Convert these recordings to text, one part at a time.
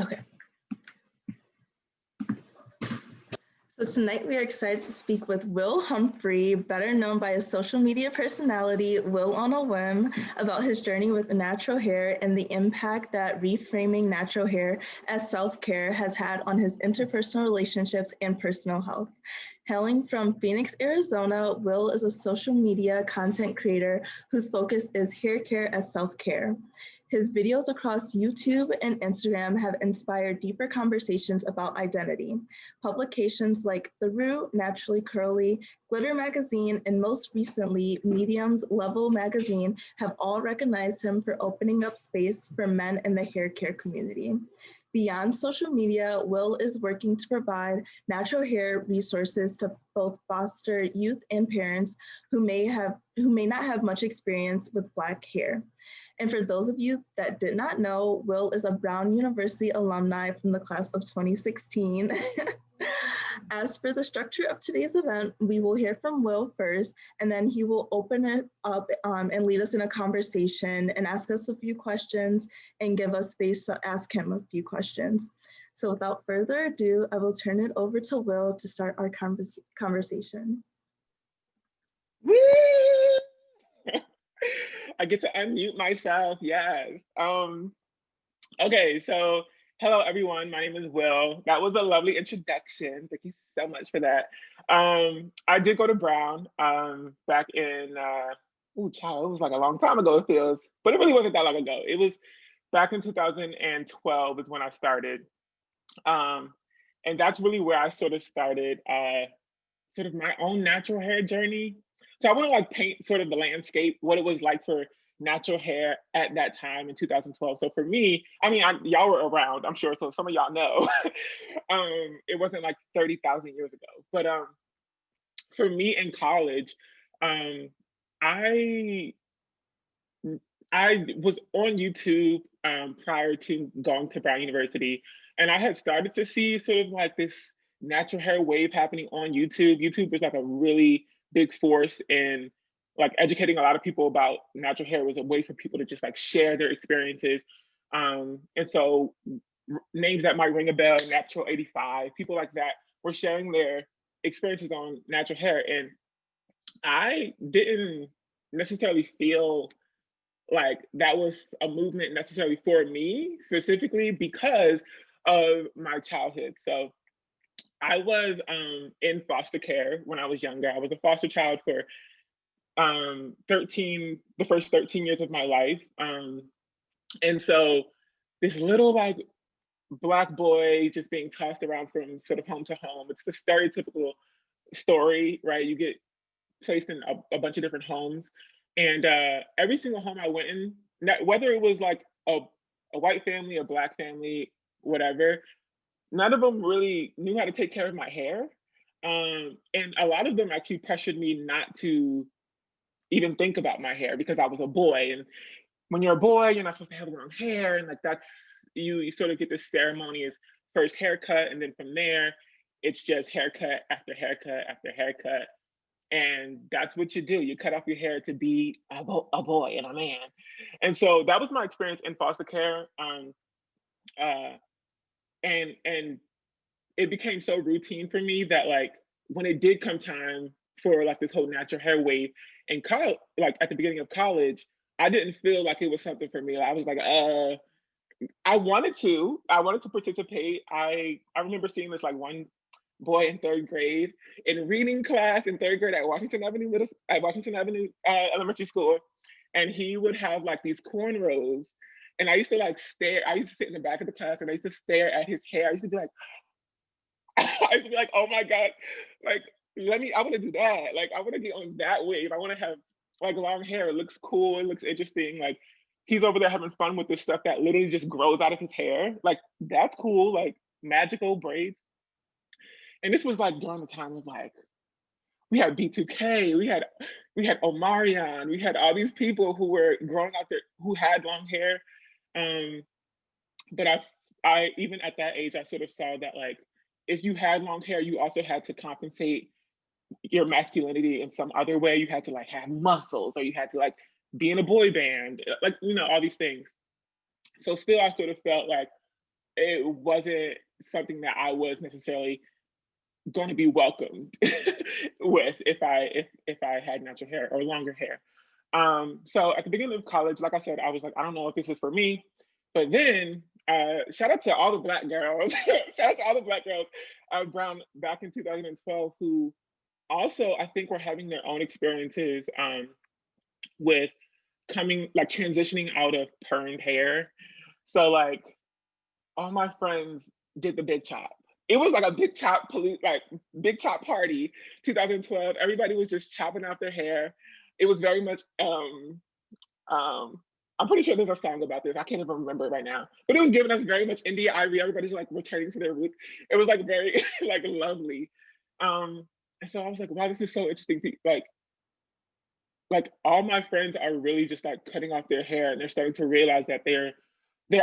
Okay. So tonight we are excited to speak with Will Humphrey, better known by his social media personality, Will on a Whim, about his journey with natural hair and the impact that reframing natural hair as self-care has had on his interpersonal relationships and personal health. Hailing from Phoenix, Arizona, Will is a social media content creator whose focus is hair care as self-care. His videos across YouTube and Instagram have inspired deeper conversations about identity. Publications like The Root, Naturally Curly, Glitter Magazine, and most recently, Medium's Level Magazine have all recognized him for opening up space for men in the hair care community. Beyond social media, Will is working to provide natural hair resources to both foster youth and parents who may not have much experience with Black hair. And for those of you that did not know, Will is a Brown University alumni from the class of 2016. As for the structure of today's event, we will hear from Will first, and then he will open it up and lead us in a conversation and ask us a few questions and give us space to ask him a few questions. So without further ado, I will turn it over to Will to start our conversation. Woo! I get to unmute myself. Yes. Okay, so hello everyone. My name is Will. That was a lovely introduction. Thank you so much for that. I did go to Brown back in oh child, it was like a long time ago, it feels, but it really wasn't that long ago. It was back in 2012 is when I started. And that's really where I sort of started sort of my own natural hair journey. So I want to like paint sort of the landscape, what it was like for natural hair at that time in 2012. So for me, I mean, y'all were around, I'm sure, so some of y'all know. It wasn't like 30,000 years ago. But for me in college, um, I I was on YouTube prior to going to Brown University, and I had started to see sort of like this natural hair wave happening on YouTube. YouTube was like a really big force in like educating a lot of people about natural hair. It was a way for people to just like share their experiences. And so names that might ring a bell, Natural 85, people like that were sharing their experiences on natural hair. And I didn't necessarily feel like that was a movement necessarily for me specifically because of my childhood. So I was in foster care when I was younger. I was a foster child for the first 13 years of my life. And so this little like Black boy just being tossed around from sort of home to home. It's the stereotypical story, right? You get placed in a bunch of different homes. And every single home I went in, whether it was like a white family, a Black family, whatever, none of them really knew how to take care of my hair. And a lot of them actually pressured me not to even think about my hair because I was a boy. And when you're a boy, you're not supposed to have long hair. And like that's, you sort of get this ceremonious first haircut. And then from there, it's just haircut after haircut after haircut. And that's what you do. You cut off your hair to be a boy and a man. And so that was my experience in foster care. Uh, and it became so routine for me that like when it did come time for like this whole natural hair wave in college, like at the beginning of college, I didn't feel like it was something for me. Like, I was like, I wanted to participate. I remember seeing this like one boy in third grade in reading class in third grade at Washington Avenue Elementary School, and he would have like these cornrows, and I used to like stare. I used to sit in the back of the class, and I used to stare at his hair. I used to be like, I used to be like, oh my god, like I want to do that. Like I want to get on that wave. I want to have like long hair. It looks cool. It looks interesting. Like he's over there having fun with this stuff that literally just grows out of his hair. Like that's cool. Like magical braids. And this was like during the time of like we had B2K, we had Omarion, we had all these people who were growing out there who had long hair. Um, but I even at that age I sort of saw that like if you had long hair, you also had to compensate your masculinity in some other way. You had to like have muscles, or you had to like be in a boy band, like all these things. So still, I sort of felt like it wasn't something that I was necessarily going to be welcomed with if I had natural hair or longer hair. So at the beginning of college, like I said, I was like, I don't know if this is for me. But then, shout out to all the Black girls, shout out to all the Black girls Brown back in 2012 who also I think were having their own experiences with coming like transitioning out of permed hair. So like all my friends did the big chop. It was like a big chop police, like big chop party, 2012. Everybody was just chopping out their hair. It was very much um I'm pretty sure there's a song about this. I can't even remember it right now. But it was giving us very much India Ivory. Everybody's like returning to their roots. It was like very like lovely. And so I was like, wow, this is so interesting. Like all my friends are really just like cutting off their hair and they're starting to realize that their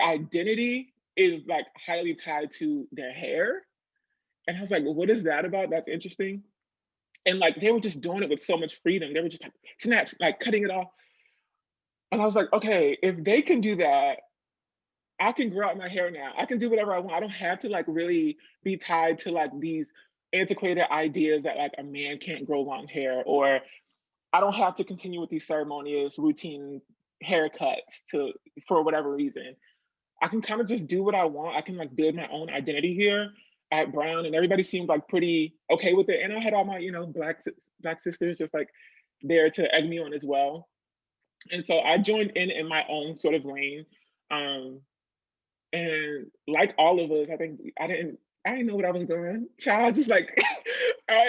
identity is like highly tied to their hair. And I was like, what is that about? That's interesting. And like they were just doing it with so much freedom. They were just like snaps, like cutting it off. And I was like, okay, if they can do that, I can grow out my hair now. I can do whatever I want. I don't have to like really be tied to like these antiquated ideas that like a man can't grow long hair, or I don't have to continue with these ceremonious routine haircuts to for whatever reason. I can kind of just do what I want. I can like build my own identity here at Brown, and everybody seemed like pretty okay with it. And I had all my, black sisters just like there to egg me on as well. And so I joined in my own sort of lane. Um, and like all of us, I think I didn't know what I was doing. Child, just like all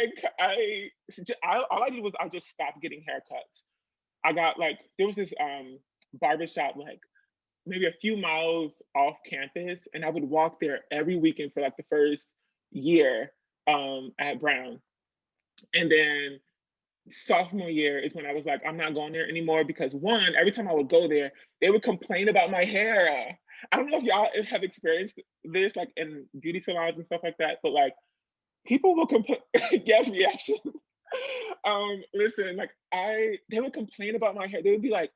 I did was I just stopped getting haircuts. I got like there was this barbershop like maybe a few miles off campus, and I would walk there every weekend for like the first year at Brown. And then sophomore year is when I was like, I'm not going there anymore because one, every time I would go there, they would complain about my hair. I don't know if y'all have experienced this like in beauty salons and stuff like that, but like people will complain. Gas reaction. Listen, like they would complain about my hair. They would be like,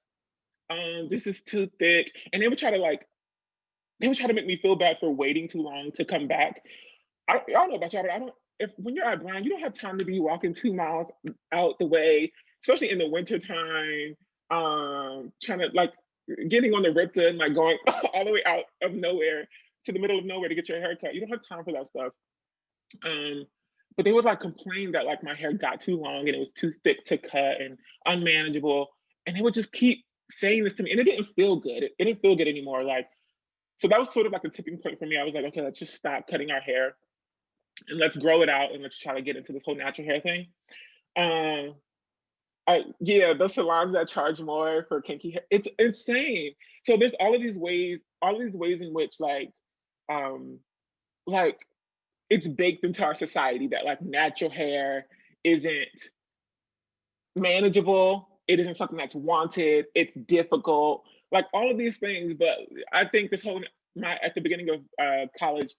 this is too thick, and they would try to make me feel bad for waiting too long to come back. I don't know about y'all, but I don't. If when you're at Brown, you don't have time to be walking 2 miles out the way, especially in the winter time. Trying to like getting on the Ripta and like going all the way out of nowhere to the middle of nowhere to get your hair cut. You don't have time for that stuff. Um, but they would like complain that like my hair got too long and it was too thick to cut and unmanageable, and they would just keep saying this to me, and it didn't feel good. It didn't feel good anymore. Like so that was sort of like a tipping point for me. I was like, okay, let's just stop cutting our hair and let's grow it out and let's try to get into this whole natural hair thing. Um, yeah, the salons that charge more for kinky hair, it's insane. So there's all of these ways in which um, like it's baked into our society that like natural hair isn't manageable. It isn't something that's wanted. It's difficult, like all of these things. But I think this whole my at the beginning of college,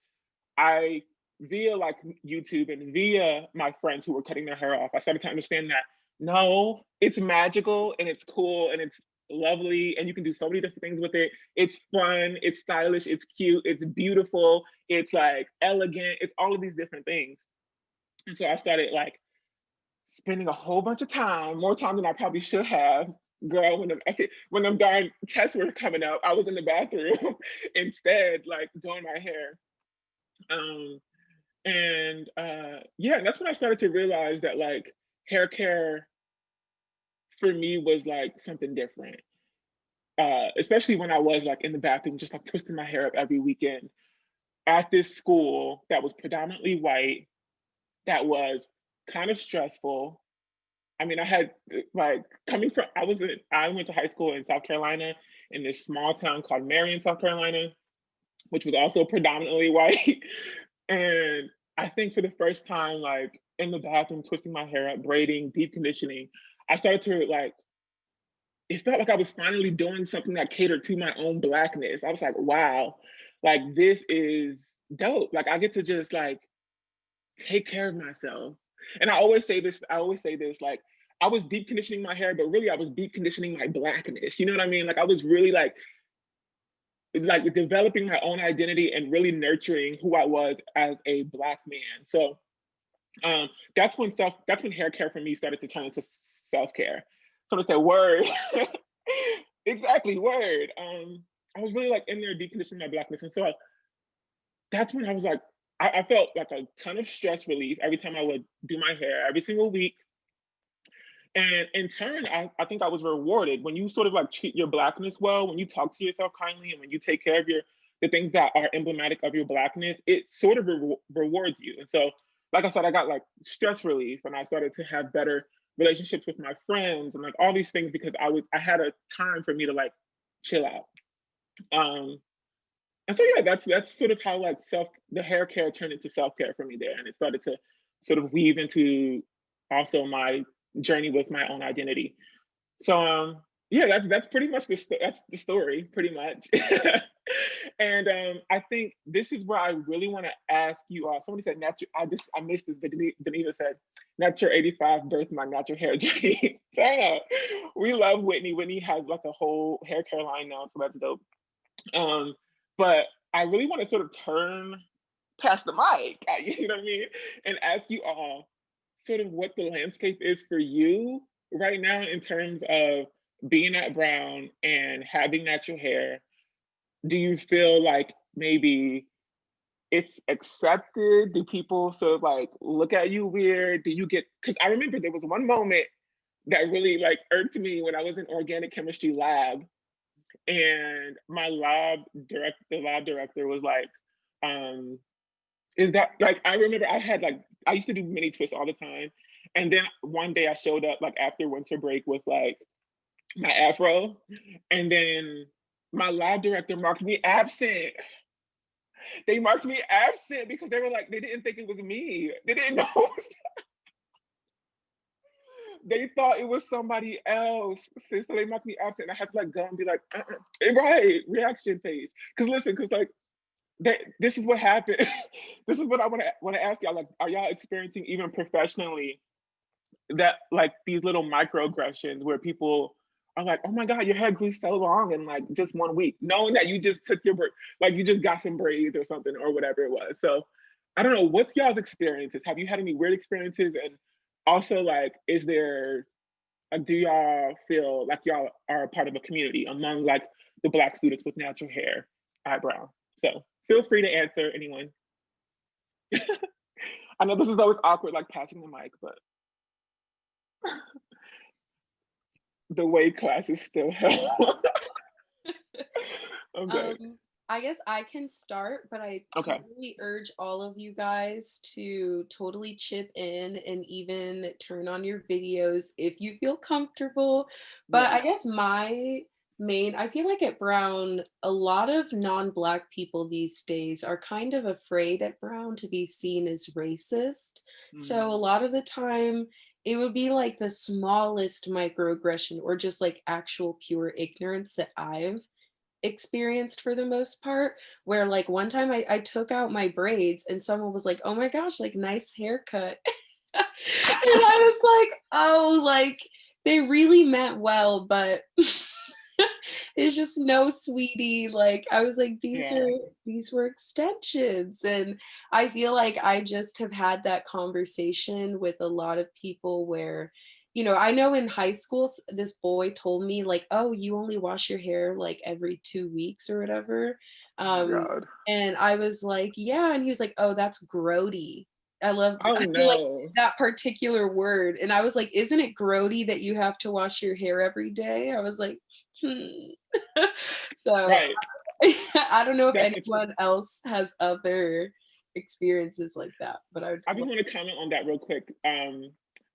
I via like YouTube and via my friends who were cutting their hair off, I started to understand that no, it's magical and it's cool and it's lovely and you can do so many different things with it. It's fun, it's stylish, it's cute, it's beautiful, it's like elegant, it's all of these different things. And so I started like spending a whole bunch of time, more time than I probably should have. Girl, when them darn tests were coming up, I was in the bathroom instead, like doing my hair. Um, and yeah, that's when I started to realize that like hair care for me was like something different. Especially when I was like in the bathroom, just like twisting my hair up every weekend at this school that was predominantly white, that was kind of stressful. I mean, I had like coming from I went to high school in South Carolina in this small town called Marion, South Carolina, which was also predominantly white. And I think for the first time, like in the bathroom, twisting my hair up, braiding, deep conditioning, I started to like, it felt like I was finally doing something that catered to my own blackness. I was like, wow, like this is dope. Like I get to just like take care of myself. And I always say this, like I was deep conditioning my hair, but really I was deep conditioning my blackness. You know what I mean? Like I was really like like developing my own identity and really nurturing who I was as a Black man. So that's when hair care for me started to turn into self-care. So to say word, exactly word. I was really like in there deconditioning my Blackness. And so that's when I was like, I felt like a ton of stress relief every time I would do my hair every single week. And in turn, I think I was rewarded when you sort of like treat your Blackness well, when you talk to yourself kindly, and when you take care of the things that are emblematic of your Blackness, it sort of rewards you. And so, like I said, I got like stress relief, and I started to have better relationships with my friends, and like all these things because I had a time for me to like chill out. Um, and so yeah, that's sort of how like the hair care turned into self care for me there, and it started to sort of weave into also my journey with my own identity. So yeah, that's pretty much that's the story, pretty much. And I think this is where I really want to ask you all. Somebody said natural. I missed this, but Denita said natural 85 birthed my natural hair journey. So I know. We love Whitney. Whitney has like a whole hair care line now, so that's dope. But I really want to sort of turn past the mic, you know what I mean, and ask you all sort of what the landscape is for you right now in terms of being at Brown and having natural hair. Do you feel like maybe it's accepted? Do people sort of like look at you weird? Do you get, because I remember there was one moment that really like irked me when I was in organic chemistry lab, and the lab director was like, is that like, I remember I used to do mini twists all the time. And then one day I showed up like after winter break with like my afro. And then my lab director marked me absent. They marked me absent because they were like, they didn't think it was me. They didn't know. They thought it was somebody else. So they marked me absent. And I had to like go and be like, right, reaction phase. Cause listen, cause like this is what happened. This is what I want to ask y'all. Like, are y'all experiencing even professionally that like these little microaggressions where people are like, oh my God, your hair grew so long in like just 1 week, knowing that you just took like you just got some braids or something or whatever it was. So I don't know, what's y'all's experiences? Have you had any weird experiences? And also like, do y'all feel like y'all are a part of a community among like the Black students with natural hair at Brown? So feel free to answer, anyone. I know this is always awkward, like passing the mic, but the way class is still held. Okay. I guess I can start, but I totally urge all of you guys to totally chip in and even turn on your videos if you feel comfortable. But I guess I feel like at Brown, a lot of non-Black people these days are kind of afraid at Brown to be seen as racist. So a lot of the time, it would be like the smallest microaggression or just like actual pure ignorance that I've experienced for the most part, where like one time I took out my braids and someone was like, oh my gosh, like nice haircut. And I was like, oh, like they really meant well, but it's just no, sweetie. Like I was like, these were extensions. And I feel like I just have had that conversation with a lot of people where, I know in high school, this boy told me like, oh, you only wash your hair like every 2 weeks or whatever. And I was like, yeah. And he was like, oh, that's grody. I feel like that particular word. And I was like, isn't it grody that you have to wash your hair every day? I was like, So right. I don't know if anyone else has other experiences like that, but I just want to comment on that real quick.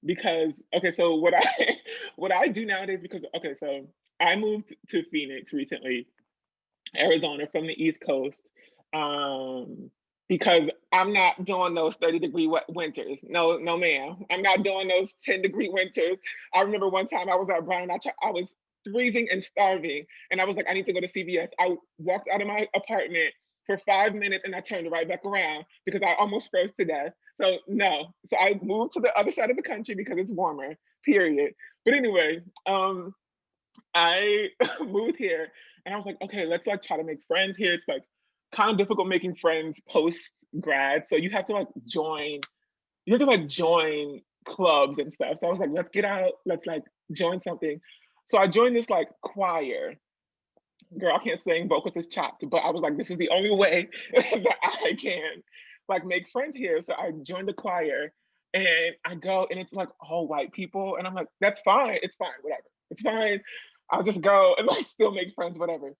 Because so what I do nowadays, because so I moved to Phoenix recently, Arizona, from the East Coast, because I'm not doing those 30-degree winters. No, ma'am. I'm not doing those 10-degree winters. I remember one time I was at Brown, I was freezing and starving, and I was like, I need to go to CVS. I walked out of my apartment for 5 minutes and I turned right back around because I almost froze to death. So no, so I moved to the other side of the country because it's warmer, period. But anyway, I moved here and I was like, okay, let's like try to make friends here. It's like kind of difficult making friends post grad. So you have to like join clubs and stuff. So I was like, let's get out, let's like join something. So I joined this like choir. Girl, I can't sing, vocals is chopped, but I was like, this is the only way that I can like make friends here. So I joined the choir and I go and it's like all white people. And I'm like, that's fine. It's fine, whatever. It's fine. I'll just go and like still make friends, whatever.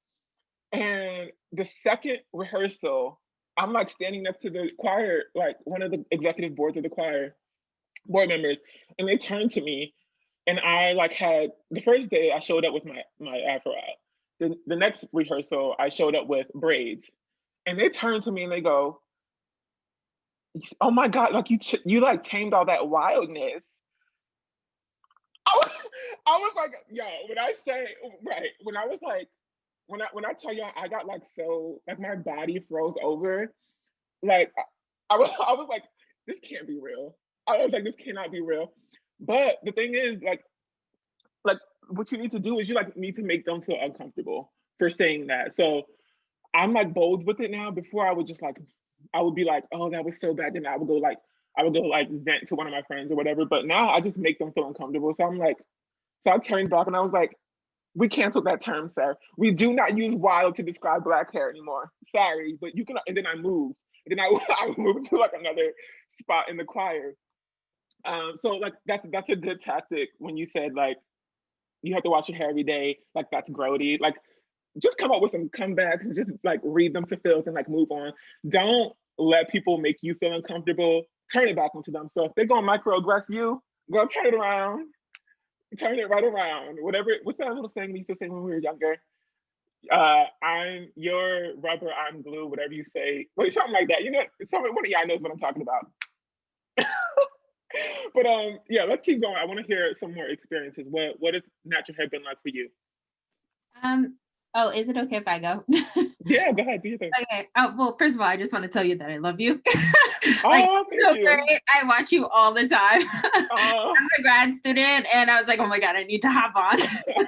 And the second rehearsal, I'm like standing next to the choir, like one of the executive boards of the choir, board members, and they turned to me and I like had the first day I showed up with my afro out. The next rehearsal I showed up with braids, and they turned to me and they go, "Oh my God! Like you like tamed all that wildness." I was, I was like, "Yo!" When I say right, when I was like, when I tell y'all I got like so like my body froze over, like I was like, this can't be real. I was like, this cannot be real. But the thing is, like what you need to do is you like need to make them feel uncomfortable for saying that. So I'm like bold with it now. Before I would just like I would be like, oh, that was so bad. Then I would go like vent to one of my friends or whatever. But now I just make them feel uncomfortable. So I'm like, so I turned back and I was like, we canceled that term, sir. We do not use wild to describe black hair anymore. Sorry, but you can. And then I moved. And then I moved to like another spot in the choir. So like that's a good tactic when you said like you have to wash your hair every day. Like that's grody. Like just come up with some comebacks and just like read them to filth and like move on. Don't let people make you feel uncomfortable. Turn it back onto them. So if they're gonna microaggress you, go turn it around. Turn it right around. Whatever. What's that little saying we used to say when we were younger? I'm your rubber, I'm glue, whatever you say. Wait, something like that. You know, one of y'all knows what I'm talking about. But yeah, let's keep going. I want to hear some more experiences. What has natural hair been like for you? Um, oh, is it okay if I go? Yeah, go ahead, do your thing. Okay. Oh, well, first of all, I just want to tell you that I love you. Like, Oh, thank so you. great. I watch you all the time. Oh, I'm a grad student, and I was like, oh my God, I need to hop on. I'm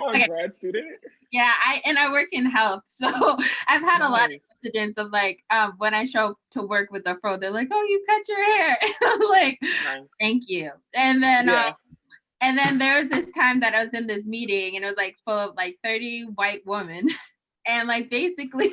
a Okay. grad student. Yeah, I work in health, so I've had a lot of Nice. incidents of like when I show up to work with a fro, they're like, "Oh, you cut your hair." And I'm like, Nice. "Thank you." Yeah. And then there was this time that I was in this meeting, and it was like full of like 30 white women. And like basically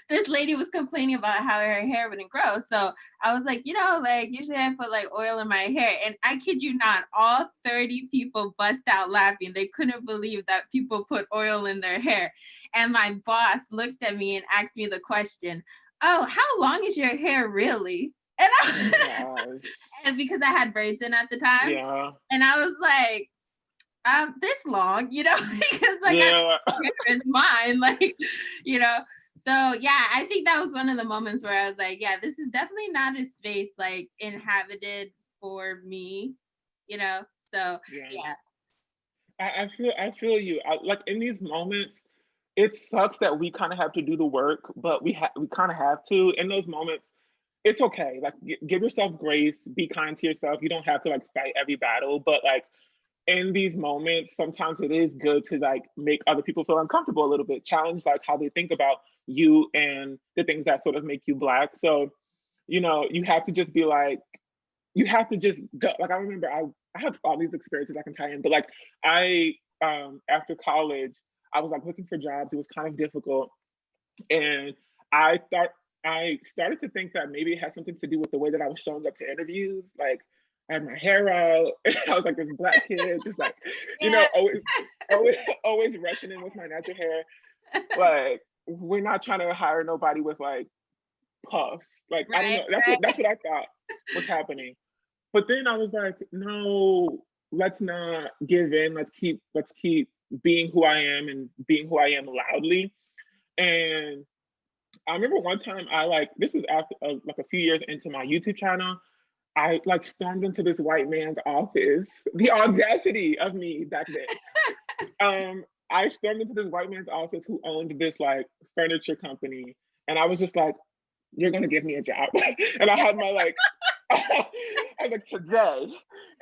this lady was complaining about how her hair wouldn't grow. So I was like, like usually I put like oil in my hair. And I kid you not, all 30 people bust out laughing. They couldn't believe that people put oil in their hair. And my boss looked at me and asked me the question, "Oh, how long is your hair really?" And and because I had braids in at the time. Yeah. And I was like, this long, because like Yeah. it's mine, like, so yeah, I think that was one of the moments where I was like, yeah, this is definitely not a space like inhabited for me, so yeah. I feel you. Like in these moments, it sucks that we kind of have to do the work, but we kind of have to. In those moments, it's okay. Like give yourself grace, be kind to yourself. You don't have to like fight every battle, but like in these moments, sometimes it is good to like make other people feel uncomfortable a little bit, challenge like how they think about you and the things that sort of make you black. So, you have to just be like, you have to just go. Like I remember I have all these experiences I can tie in, but like I after college, I was like looking for jobs. It was kind of difficult. And I thought I started to think that maybe it had something to do with the way that I was showing up to interviews. Like I had my hair out. I was like this black kid, just like, Yeah. always rushing in with my natural hair. Like we're not trying to hire nobody with like puffs. Like I don't Right, know. right. That's what I thought was happening. But then I was like, no, let's not give in. Let's keep being who I am and being who I am loudly. And I remember one time this was after like a few years into my YouTube channel. I like stormed into this white man's office. The audacity of me back then. I stormed into this white man's office who owned this like furniture company, and I was just like, "You're gonna give me a job," and I had my like, I was like today,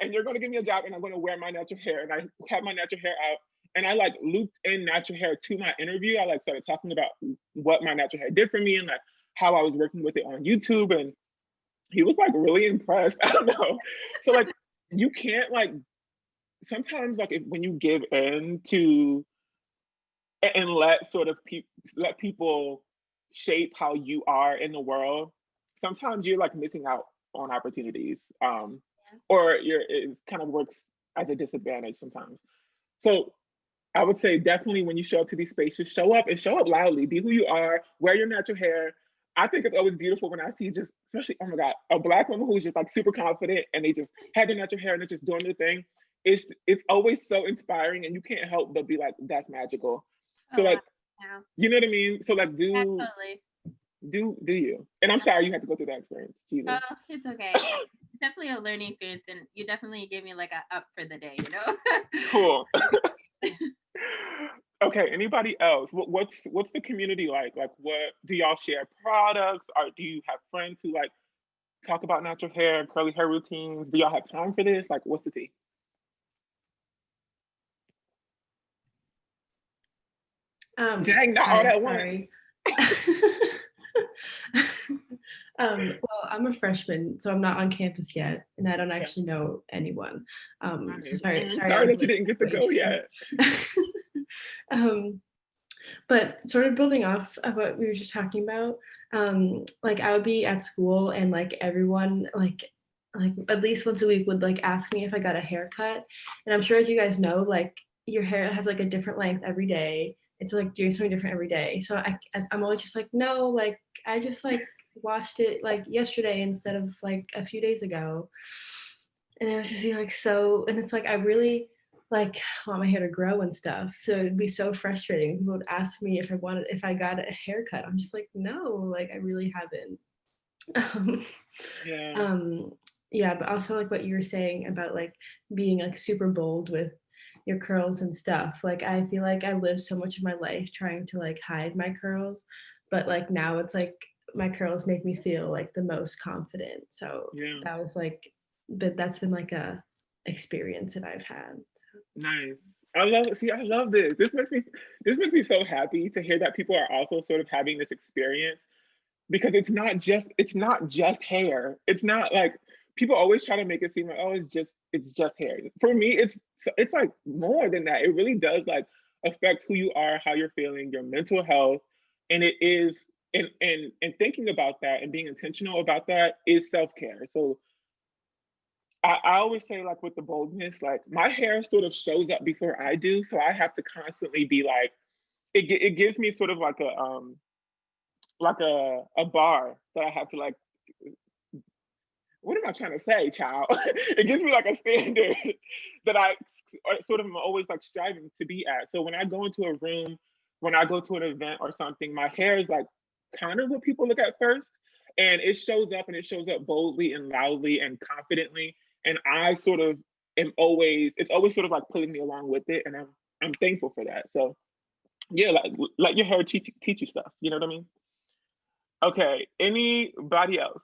and you're gonna give me a job, and I'm gonna wear my natural hair, and I had my natural hair out, And I like looped in natural hair to my interview. I like started talking about what my natural hair did for me and like how I was working with it on YouTube. And he was like really impressed. I don't know. So like you can't like sometimes like when you give in to and let sort of let people shape how you are in the world, sometimes you're like missing out on opportunities. Or it kind of works as a disadvantage sometimes. So I would say definitely when you show up to these spaces, show up and show up loudly. Be who you are. Wear your natural hair. I think it's always beautiful when I see just, especially, oh my God, a Black woman who's just like super confident and they just have their natural hair and they're just doing their thing. It's always so inspiring, and you can't help but be like, that's magical. So like, yeah. you know what I mean? So like, Yeah, totally. do you? And I'm sorry you had to go through that experience. Jesus. Oh, it's okay. It's definitely a learning experience, and you definitely gave me like a up for the day, you know? Cool. Okay, anybody else? What's the community like? Like, what do y'all share products, or do you have friends who like talk about natural hair and curly hair routines? Do y'all have time for this? Like, what's the tea? Dang, not all that sorry. Well, I'm a freshman, so I'm not on campus yet, and I don't actually know anyone. So sorry that you didn't get to go yet. But sort of building off of what we were just talking about, like I would be at school and like everyone like at least once a week would like ask me if I got a haircut. And I'm sure as you guys know, like your hair has like a different length every day. It's like doing something different every day. So I'm always just like, no, like I just like washed it like yesterday instead of like a few days ago. And it was just be like so, and it's like I really like want my hair to grow and stuff. So it'd be so frustrating. People would ask me if I got a haircut. I'm just like, no, like I really haven't. Yeah. Yeah, but also like what you were saying about like being like super bold with your curls and stuff. Like I feel like I lived so much of my life trying to like hide my curls, but like now it's like my curls make me feel like the most confident. So that was like, but that's been like a experience that I've had. So. Nice. I love it. See, I love this. This makes me so happy to hear that people are also sort of having this experience, because it's not just hair. It's not like people always try to make it seem like, oh, it's just hair. For me, it's like more than that. It really does like affect who you are, how you're feeling, your mental health. And it is and thinking about that and being intentional about that is self-care. So I always say, like, with the boldness, like my hair sort of shows up before I do. So I have to constantly be like, it gives me sort of like a bar that I have to like, what am I trying to say, child? It gives me like a standard that I sort of am always like striving to be at. So when I go into a room, when I go to an event or something, my hair is like kind of what people look at first. And it shows up, and it shows up boldly and loudly and confidently. And I sort of it's always sort of like pulling me along with it. And I'm thankful for that. So yeah, like let your hair teach you stuff. You know what I mean? Okay, anybody else?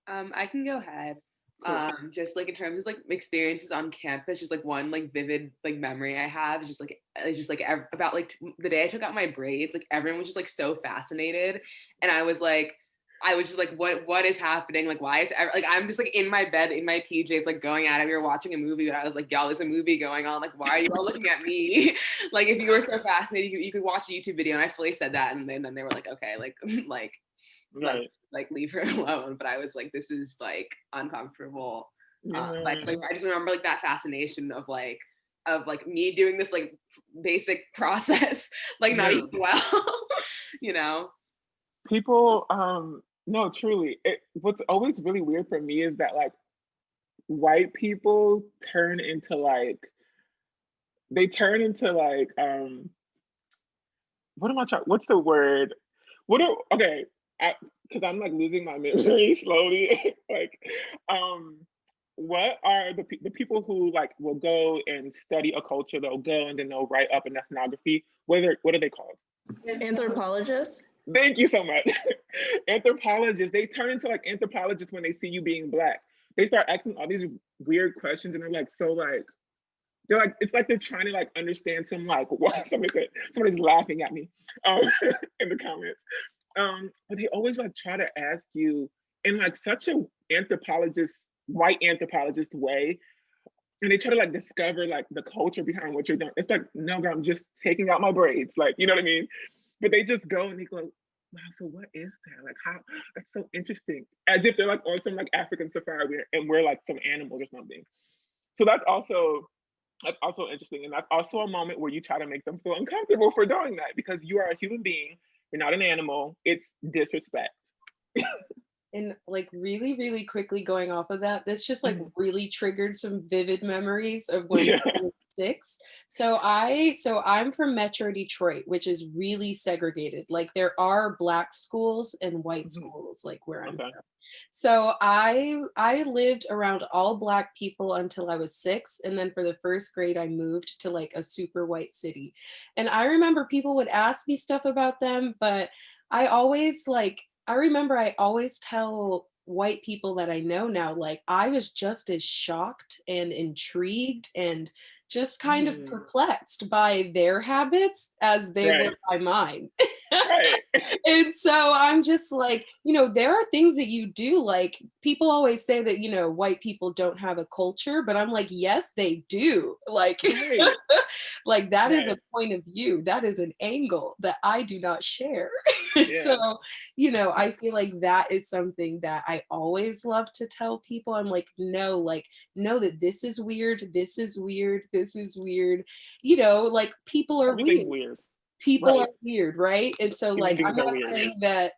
I can go ahead. Cool. Just like in terms of like experiences on campus, just like one like vivid like memory I have is just like about like the day I took out my braids. Like everyone was just like so fascinated, and I was just like, what is happening? Like, why is like I'm just like in my bed in my PJs like going at it. We were watching a movie, but I was like, y'all, there's a movie going on. Like, why are you all looking at me? Like, if you were so fascinated, you could watch a YouTube video. And I fully said that, and then they were like, okay, Right. like leave her alone. But I was like, this is like uncomfortable. Like I just remember like that fascination of like me doing this like basic process, like not even well, you know. People, no, truly. What's always really weird for me is that like white people turn into like what am I trying? What's the word? Okay, because I'm like losing my memory slowly. Like, what are the people who like will go and study a culture? They'll go and then they'll write up an ethnography. What are they called? Anthropologists. Thank you so much. Anthropologists. They turn into like anthropologists when they see you being Black. They start asking all these weird questions, and they're like, so like, they're like, it's like they're trying to like understand some like what somebody's laughing at me in the comments. But they always like try to ask you in like such a white anthropologist way. And they try to like discover like the culture behind what you're doing. It's like, no, girl, I'm just taking out my braids. Like, you know what I mean? But they just go and they go, wow, so what is that? Like, how, that's so interesting. As if they're like on some like African safari and we're like some animals or something. So that's also interesting. And that's also a moment where you try to make them feel uncomfortable for doing that because you are a human being, you're not an animal, it's disrespect. And like really, really quickly going off of that, this just like really triggered some vivid memories of when I was 6. So I'm from Metro Detroit, which is really segregated. Like there are Black schools and white schools, like where I'm from. So I lived around all Black people until I was 6, and then for the first grade I moved to like a super white city. And I remember people would ask me stuff about them, but I remember I always tell white people that I know now, like I was just as shocked and intrigued and just kind of perplexed by their habits as they were by mine. Right. And so I'm just like, there are things that you do. Like people always say that, white people don't have a culture, but I'm like, yes, they do. Like, like that is a point of view. That is an angle that I do not share. So, I feel like that is something that I always love to tell people. I'm like, no, that this is weird. This is weird. This is weird. Like people are weird. People are weird, right? And so like I'm not saying that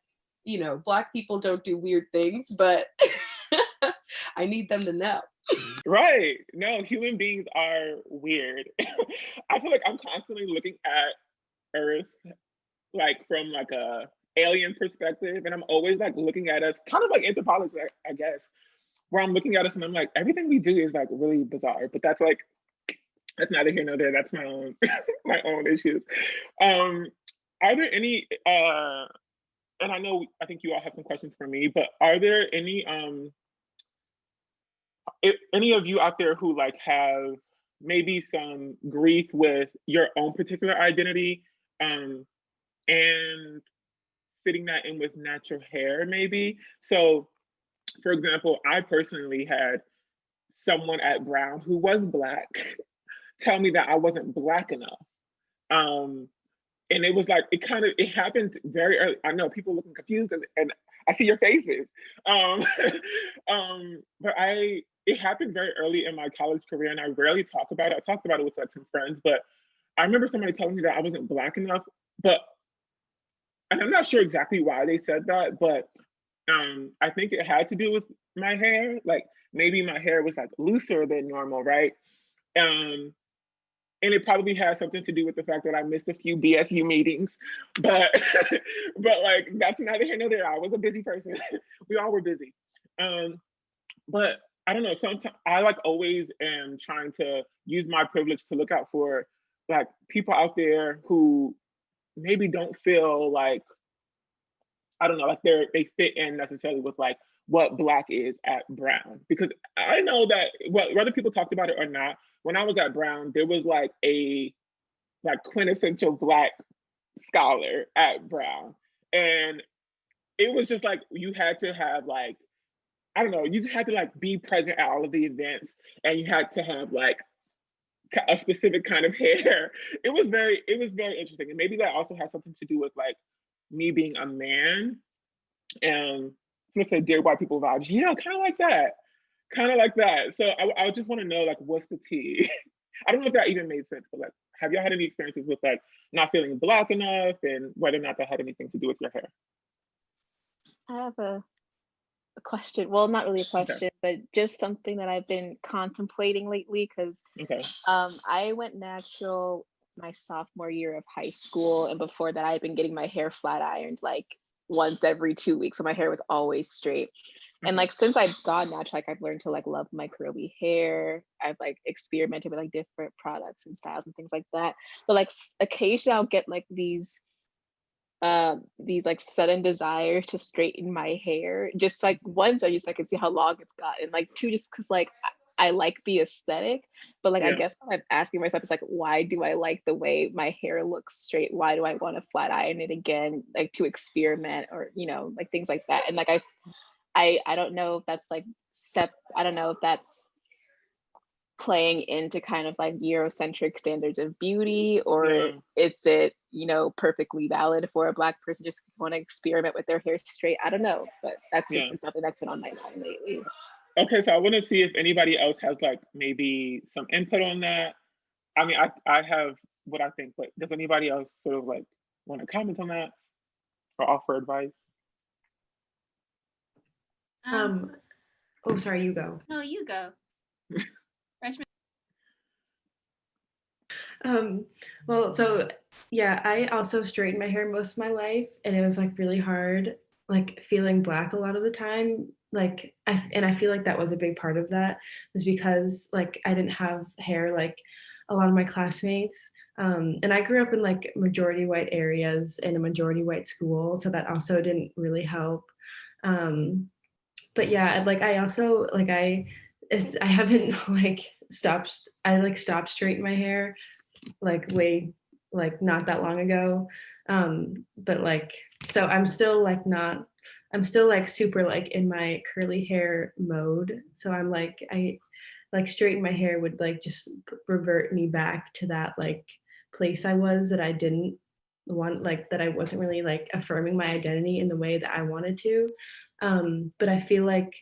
Black people don't do weird things, but I need them to know. Right. No, human beings are weird. I feel like I'm constantly looking at Earth like from like a alien perspective, and I'm always like looking at us kind of like anthropology, I guess, where I'm looking at us and I'm like, everything we do is like really bizarre, but that's neither here nor there. That's my own my own issues. Are there any and I think you all have some questions for me, but are there any of you out there who like have maybe some grief with your own particular identity and fitting that in with natural hair maybe? So for example, I personally had someone at Brown who was Black tell me that I wasn't Black enough. And it was like, it happened very early. I know people looking confused and I see your faces. But it happened very early in my college career and I rarely talk about it. I talked about it with like some friends, but I remember somebody telling me that I wasn't Black enough, and I'm not sure exactly why they said that, but I think it had to do with my hair. Like maybe my hair was like looser than normal, right? And it probably has something to do with the fact that I missed a few BSU meetings, but but like that's neither here nor there. I was a busy person. We all were busy. But I don't know, sometimes I like always am trying to use my privilege to look out for like people out there who maybe don't feel like, I don't know, like they fit in necessarily with like what Black is at Brown. Because I know that whether people talked about it or not, when I was at Brown, there was like a quintessential Black scholar at Brown. And it was just like you had to have like, I don't know, you just had to like be present at all of the events and you had to have like a specific kind of hair. It was very interesting. And maybe that also has something to do with like me being a man and let's say dear white people vibes. Yeah, kind of like that. So I just want to know like what's the tea? I don't know if that even made sense, but like, have y'all had any experiences with like not feeling Black enough and whether or not that had anything to do with your hair? I have a question. Well, not really a question, but just something that I've been contemplating lately because I went natural my sophomore year of high school, and before that I'd been getting my hair flat ironed like once every 2 weeks, so my hair was always straight. And like since I've gone natural, like I've learned to like love my curly hair. I've like experimented with like different products and styles and things like that. But like occasionally I'll get like these like sudden desires to straighten my hair. Just like one, so I can see how long it's gotten. Like two, just because like I like the aesthetic, but like I guess what I'm asking myself is like, why do I like the way my hair looks straight? Why do I want to flat iron it again, like to experiment, or you know, like things like that. And like I don't know if that's like I don't know if that's playing into kind of like Eurocentric standards of beauty, or is it, you know, perfectly valid for a Black person just want to experiment with their hair straight? I don't know, but that's just been something that's been on my mind lately. Okay, so I want to see if anybody else has like maybe some input on that. I mean, I have what I think, but does anybody else sort of like want to comment on that or offer advice? Oh, sorry, you go. No, you go. Freshman. Well, so yeah, I also straightened my hair most of my life, and it was like really hard, like feeling Black a lot of the time. Like I feel like that was a big part of that, was because like I didn't have hair like a lot of my classmates. And I grew up in like majority white areas in a majority white school, so that also didn't really help. But yeah, like I also like I haven't like stopped straightening my hair like way like not that long ago. But like so I'm still like super like in my curly hair mode. So I'm like I like straighten my hair would like just revert me back to that like place I was that I didn't want, like that I wasn't really like affirming my identity in the way that I wanted to. But I feel like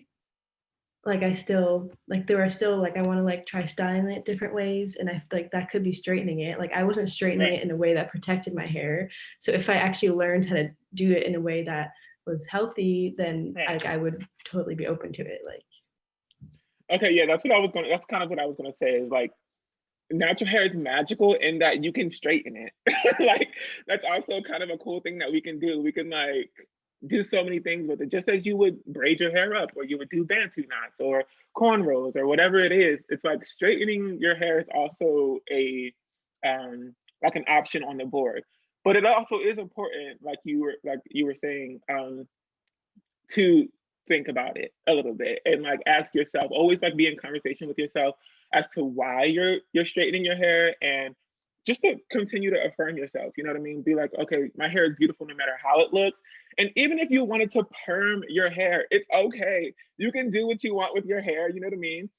I still like there are still like I want to like try styling it different ways, and I like that could be straightening it. Like I wasn't straightening it in a way that protected my hair. So if I actually learned how to do it in a way that was healthy, then I would totally be open to it. Like okay, yeah, that's kind of what I was gonna say is like natural hair is magical in that you can straighten it. Like that's also kind of a cool thing that we can do. We can like do so many things with it, just as you would braid your hair up, or you would do bantu knots or cornrows or whatever it is. It's like straightening your hair is also a like an option on the board. But it also is important, like you were saying, to think about it a little bit and like ask yourself, always like be in conversation with yourself as to why you're straightening your hair, and just to continue to affirm yourself, you know what I mean? Be like, okay, my hair is beautiful no matter how it looks. And even if you wanted to perm your hair, it's okay. You can do what you want with your hair, you know what I mean?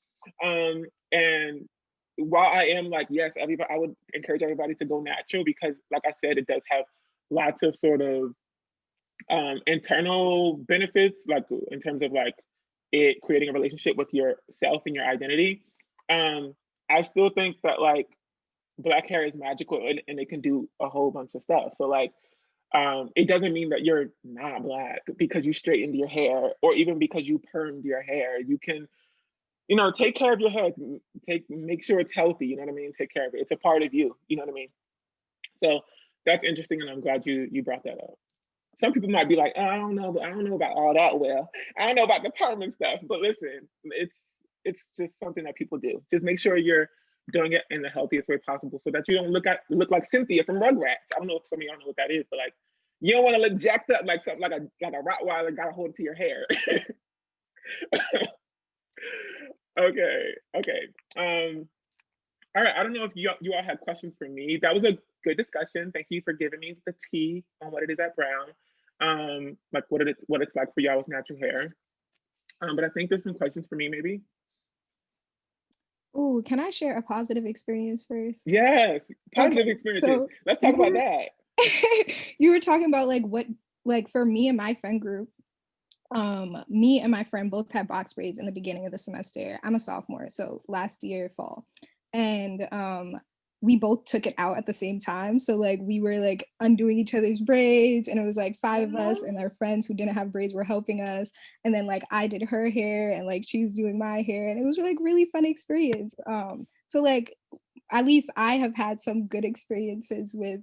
And while I am like, yes, everybody, I would encourage everybody to go natural, because like I said, it does have lots of sort of internal benefits, like in terms of like it creating a relationship with yourself and your identity. I still think that like Black hair is magical, and it can do a whole bunch of stuff. So like it doesn't mean that you're not Black because you straightened your hair, or even because you permed your hair. You can, you know, take care of your hair, make sure it's healthy, you know what I mean? Take care of it. It's a part of you, you know what I mean? So that's interesting, and I'm glad you brought that up. Some people might be like, oh, I don't know about all that. Well, I don't know about the permanent stuff, but listen, it's just something that people do. Just make sure you're doing it in the healthiest way possible, so that you don't look like Cynthia from Rugrats. I don't know if some of y'all know what that is, but like you don't want to look jacked up like something like a Rottweiler got a hold to your hair. Okay. All right. I don't know if you all had questions for me. That was a good discussion. Thank you for giving me the tea on what it is at Brown, like what it's like for y'all with natural hair. But I think there's some questions for me, maybe. Oh, can I share a positive experience first? Yes, positive experiences. So let's talk about that. You were talking about like for me and my friend group. Me and my friend both had box braids in the beginning of the semester. I'm a sophomore, so last year fall, and we both took it out at the same time. So like we were like undoing each other's braids, and it was like 5 of us, and our friends who didn't have braids were helping us. And then like I did her hair, and like she was doing my hair, and it was like really fun experience. So like at least I have had some good experiences with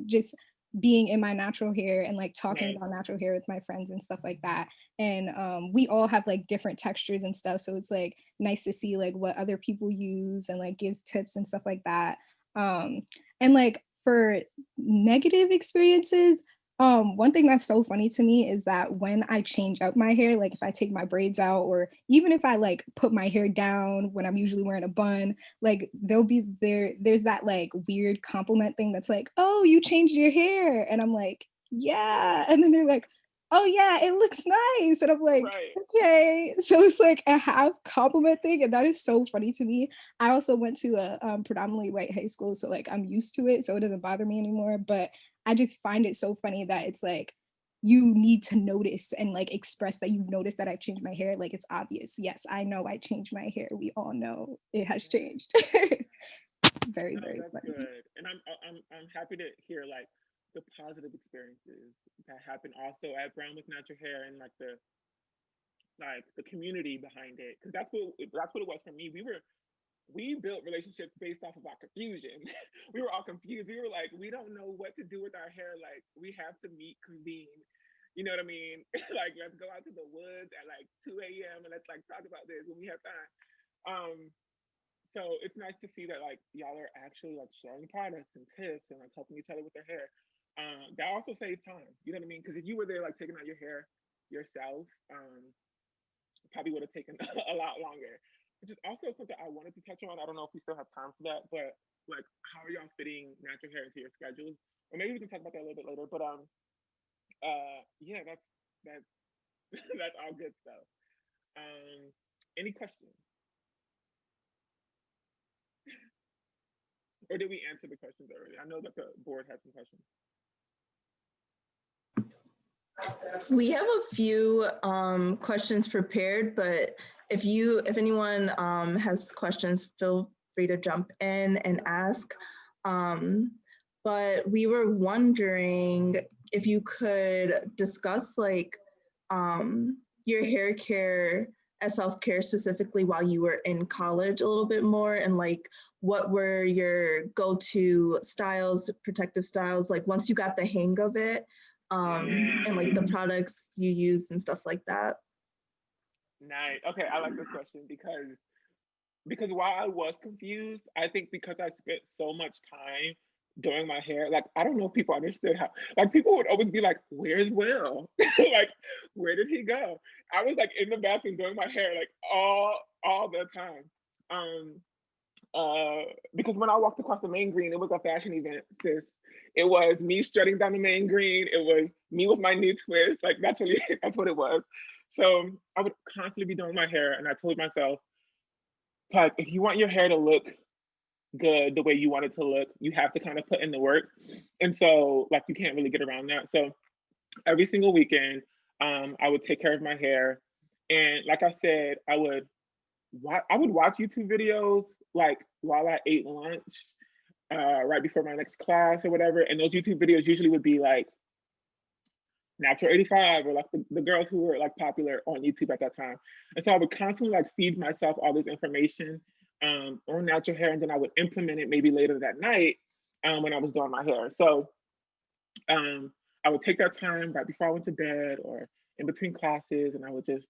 just being in my natural hair and like talking about natural hair with my friends and stuff like that. And we all have like different textures and stuff, so it's like nice to see like what other people use and like gives tips and stuff like that. And like for negative experiences, One thing that's so funny to me is that when I change up my hair, like if I take my braids out, or even if I like put my hair down when I'm usually wearing a bun, like there's that like weird compliment thing that's like, oh, you changed your hair. And I'm like, yeah. And then they're like, oh yeah, it looks nice. And I'm like, right. Okay. So it's like a half compliment thing. And that is so funny to me. I also went to a predominantly white high school. So like I'm used to it. So it doesn't bother me anymore. But I just find it so funny that it's like you need to notice and like express that you've noticed that I've changed my hair. Like it's obvious. Yes, I know I changed my hair. We all know it has changed. Very, No, very that's funny. good. And I'm happy to hear like the positive experiences that happen also at Brown with Natural Hair, and like the community behind it. Because that's what it was for me. We built relationships based off of our confusion. We were all confused. We were like, we don't know what to do with our hair. Like, we have to meet, convene. You know what I mean? Like, let's go out to the woods at like 2 a.m. and let's like talk about this when we have time. Um, so it's nice to see that like y'all are actually like sharing products and tips and like helping each other with their hair. That also saves time. You know what I mean? Because if you were there like taking out your hair yourself, probably would have taken a lot longer. Which is also something I wanted to touch on. I don't know if we still have time for that, but like, how are y'all fitting natural hair into your schedules? Or maybe we can talk about that a little bit later. But yeah, that's that's all good stuff. Any questions, or did we answer the questions already? I know that the board has some questions. We have a few questions prepared, but if anyone has questions, feel free to jump in and ask. But we were wondering if you could discuss like your hair care as self-care specifically while you were in college a little bit more, and like what were your go-to styles, protective styles, like once you got the hang of it, and like the products you use and stuff like that. Nice. Okay, I like this question because while I was confused, I think because I spent so much time doing my hair, like I don't know if people understood how, like people would always be like, "Where's Will? Like, where did he go?" I was like in the bathroom doing my hair like all the time. Um, because when I walked across the main green, it was a fashion event, sis. It was me strutting down the main green. It was me with my new twist. Like that's what it was. So I would constantly be doing my hair, and I told myself, like, if you want your hair to look good the way you want it to look, you have to kind of put in the work. And so, like, you can't really get around that. So every single weekend, I would take care of my hair, and like I said, I would watch YouTube videos like while I ate lunch, right before my next class or whatever. And those YouTube videos usually would be like Natural 85 or like the girls who were like popular on YouTube at that time. And so I would constantly like feed myself all this information on natural hair, and then I would implement it maybe later that night when I was doing my hair. So I would take that time right before I went to bed or in between classes, and I would just,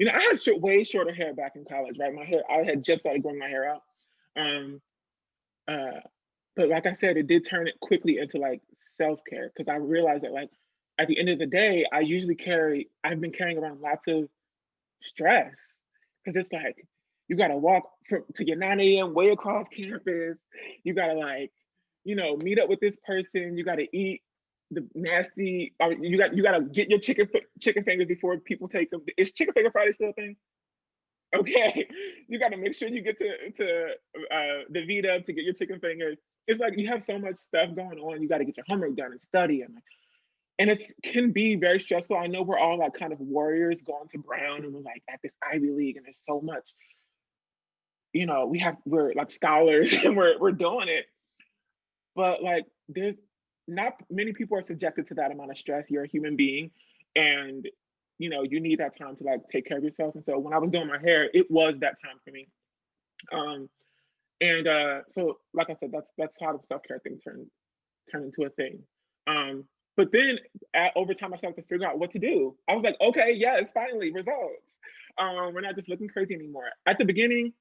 I had way shorter hair back in college, right? My hair, I had just started growing my hair out. Um, uh, but like I said, it did turn it quickly into like self-care, because I realized that like at the end of the day, I've been carrying around lots of stress, because it's like you gotta walk to your 9 a.m. way across campus. You gotta like, meet up with this person. You gotta eat the nasty. You gotta get your chicken fingers before people take them. Is Chicken Finger Friday still a thing? Okay, you got to make sure you get to the Vita to get your chicken fingers. It's like you have so much stuff going on. You got to get your homework done and study, and it can be very stressful. I know we're all like kind of warriors going to Brown, and we're like at this Ivy League, and there's so much. We're like scholars, and we're doing it, but like there's not many people are subjected to that amount of stress. You're a human being, and you need that time to like take care of yourself. And so when I was doing my hair, it was that time for me. So like I said, that's how the self-care thing turned into a thing. But then over time I started to figure out what to do. I was like, okay, yes, finally results. We're not just looking crazy anymore. At the beginning,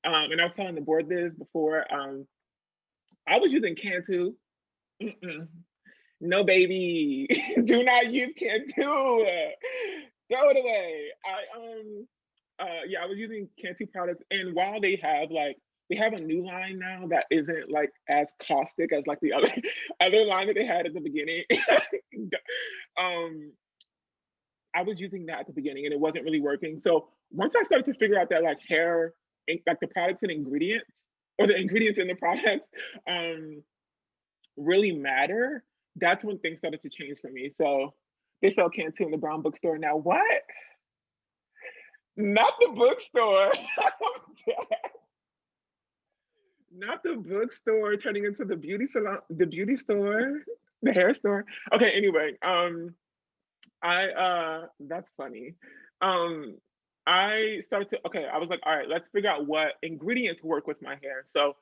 and I was telling the board this before, I was using Cantu. No, baby, do not use Cantu. Throw it away. Yeah, I was using Cantu products, and while they have a new line now that isn't like as caustic as like the other other line that they had at the beginning. I was using that at the beginning and it wasn't really working. So once I started to figure out that like hair, like the products and ingredients, or the ingredients in the products really matter, that's when things started to change for me. So they sell Cantu in the brown bookstore now. What? Not the bookstore. Not the bookstore turning into the beauty salon, the beauty store, the hair store. Okay, anyway, that's funny. I started to, okay, I was like, all right, let's figure out what ingredients work with my hair. So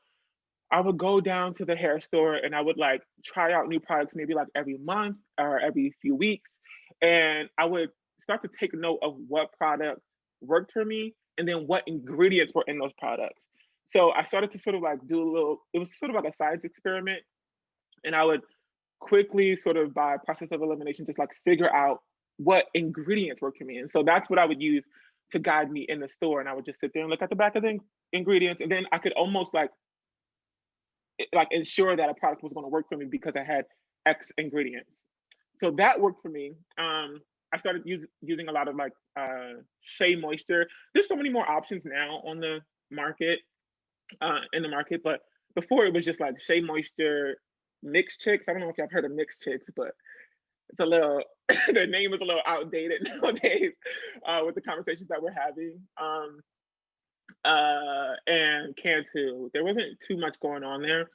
I would go down to the hair store and I would like try out new products maybe like every month or every few weeks. And I would start to take note of what products worked for me and then what ingredients were in those products. So I started to sort of like do a little, it was sort of like a science experiment. And I would quickly sort of by process of elimination, just like figure out what ingredients work for me. And so that's what I would use to guide me in the store. And I would just sit there and look at the back of the ingredients. And then I could almost like ensure that a product was going to work for me because I had X ingredients. So that worked for me. I started using a lot of like Shea Moisture. There's so many more options now on the market, but before it was just like Shea Moisture, Mixed Chicks. I don't know if y'all heard of Mixed Chicks, but it's a little, the name is a little outdated nowadays with the conversations that we're having. And Cantu, there wasn't too much going on there.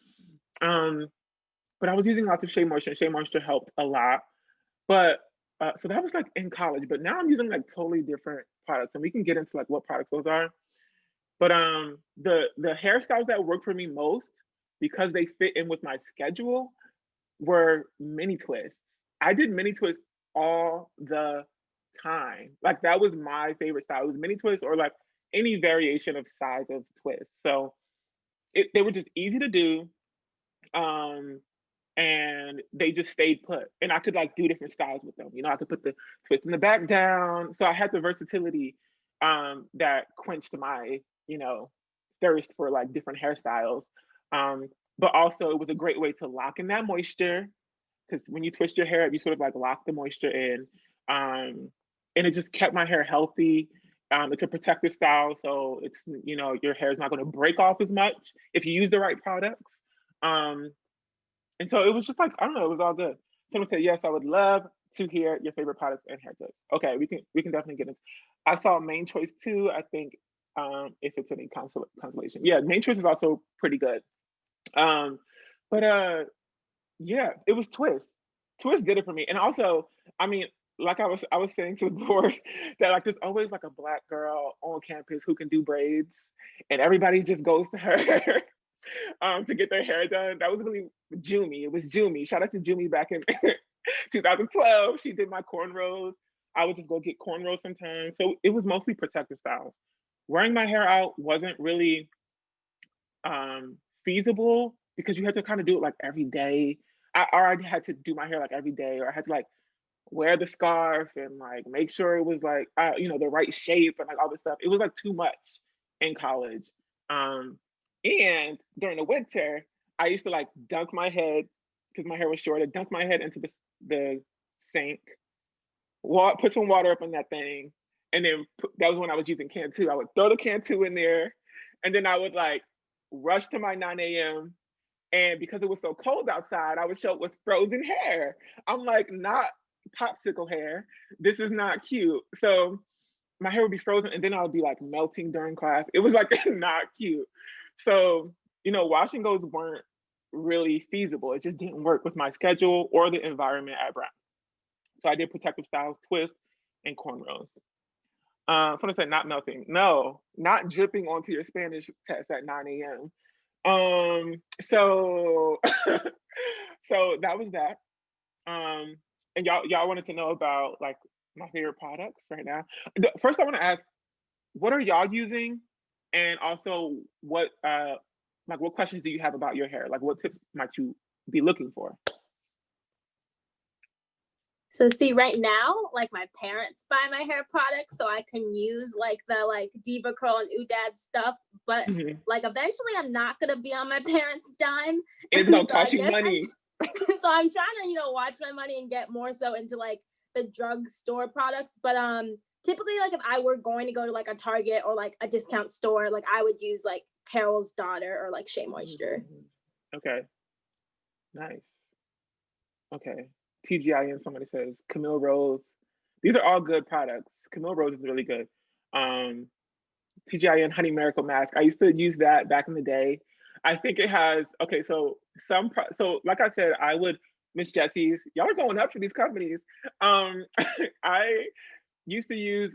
But I was using lots of Shea Moisture, and Shea Moisture helped a lot. But so that was like in college, but now I'm using like totally different products, and we can get into like what products those are. But the hairstyles that work for me most, because they fit in with my schedule, were mini twists. I did mini twists all the time. Like that was my favorite style. It was mini twists or like any variation of size of twist. So they were just easy to do. And they just stayed put. And I could like do different styles with them. You know, I could put the twist in the back down. So I had the versatility that quenched my, you know, thirst for like different hairstyles. But also it was a great way to lock in that moisture, because when you twist your hair, you sort of like lock the moisture in. And it just kept my hair healthy. It's a protective style, so it's, you know, your hair is not going to break off as much if you use the right products. And so it was just like, I don't know, it was all good. Someone said, yes, I would love to hear your favorite products and hair tips. Okay, we can definitely get into. I saw Main Choice too, I think, if it's any consolation. Yeah, Main Choice is also pretty good. But yeah, it was Twist. Twist did it for me. And also, I mean, like I was saying to the board that like there's always like a Black girl on campus who can do braids, and everybody just goes to her to get their hair done. That was really Jumi. It was Jumi. Shout out to Jumi back in 2012. She did my cornrows. I would just go get cornrows sometimes. So it was mostly protective styles. Wearing my hair out wasn't really feasible because you had to kind of do it like every day. I already had to do my hair like every day, or I had to like wear the scarf and like make sure it was like you know, the right shape and like all this stuff. It was like too much in college. And during the winter, I used to like dunk my head, because my hair was short. I dunk my head into the sink, put some water up in that thing, and then that was when I was using Cantu. I would throw the Cantu in there, and then I would like rush to my 9 a.m. And because it was so cold outside, I would show up with frozen hair. I'm like, not popsicle hair. This is not cute. So my hair would be frozen, and then I would be like melting during class. It was like not cute. So, you know, wash and goes weren't really feasible. It just didn't work with my schedule or the environment at Brown. So I did protective styles, twist, and cornrows. Someone said not melting. No, not dripping onto your Spanish test at 9 a.m. So so that was that. And y'all wanted to know about like my favorite products right now. First I want to ask, what are y'all using? And also what questions do you have about your hair? Like what tips might you be looking for? So see, right now, like my parents buy my hair products, so I can use like the like Diva Curl and Oudad stuff. But like eventually, I'm not gonna be on my parents' dime. It's gonna cost you money. So I'm trying to, you know, watch my money and get more so into like the drugstore products. But typically, like if I were going to go to like a Target or like a discount store, like I would use like Carol's Daughter or like Shea Moisture. Okay. Nice. Okay. TGIN, somebody says Camille Rose. These are all good products. Camille Rose is really good. TGIN Honey Miracle Mask. I used to use that back in the day. I think it has, okay, so so like I said, I would, Miss Jessie's, y'all are going up for these companies. I used to use,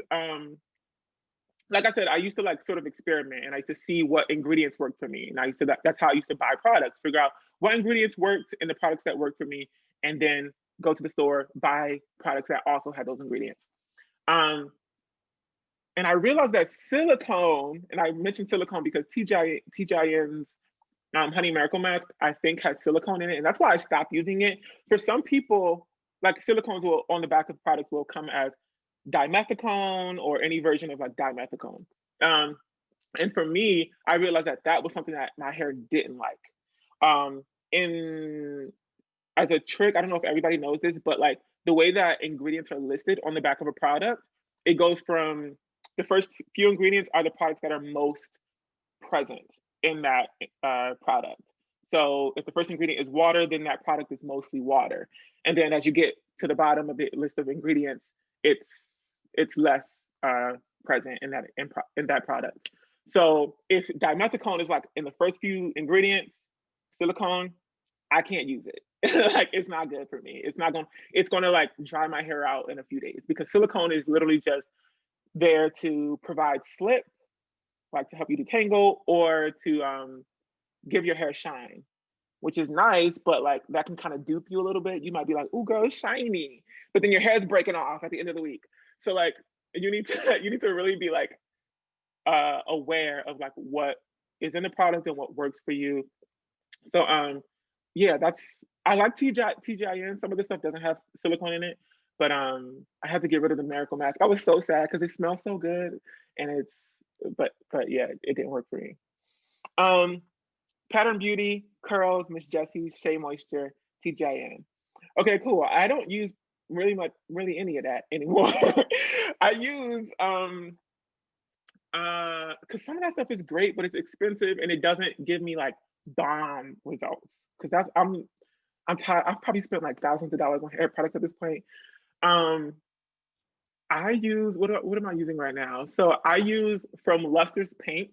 like I said, I used to like sort of experiment, and I used to see what ingredients worked for me. And I used to, that's how I used to buy products, figure out what ingredients worked in the products that worked for me, and then go to the store, buy products that also had those ingredients. And I realized that silicone, and I mentioned silicone because TGIN's Honey Miracle Mask, I think, has silicone in it. And that's why I stopped using it. For some people, like silicones will, on the back of products, will come as dimethicone or any version of like dimethicone. And for me, I realized that that was something that my hair didn't like. As a trick, I don't know if everybody knows this, but like the way that ingredients are listed on the back of a product, it goes from the first few ingredients are the products that are most present in that product. So if the first ingredient is water, then that product is mostly water. And then as you get to the bottom of the list of ingredients, it's less present in that product. So if dimethicone is like in the first few ingredients, silicone, I can't use it. Like it's not good for me. It's gonna like dry my hair out in a few days, because silicone is literally just there to provide slip, like to help you detangle, or to give your hair shine, which is nice, but like that can kind of dupe you a little bit. You might be like, "Ooh, girl, it's shiny," but then your hair's breaking off at the end of the week. So like you need to really be like aware of like what is in the product and what works for you. So yeah, I like TGIN. Some of the stuff doesn't have silicone in it, but I had to get rid of the Miracle Mask. I was so sad because it smells so good, and but yeah, it didn't work for me. Pattern Beauty, Curls, Miss Jessie's, Shea Moisture, TGIN. Okay, cool. I don't use really any of that anymore. I use because some of that stuff is great, but it's expensive and it doesn't give me like bomb results. Because I'm tired. I've probably spent like thousands of dollars on hair products at this point. I use, what am I using right now? So I use from Luster's Pink.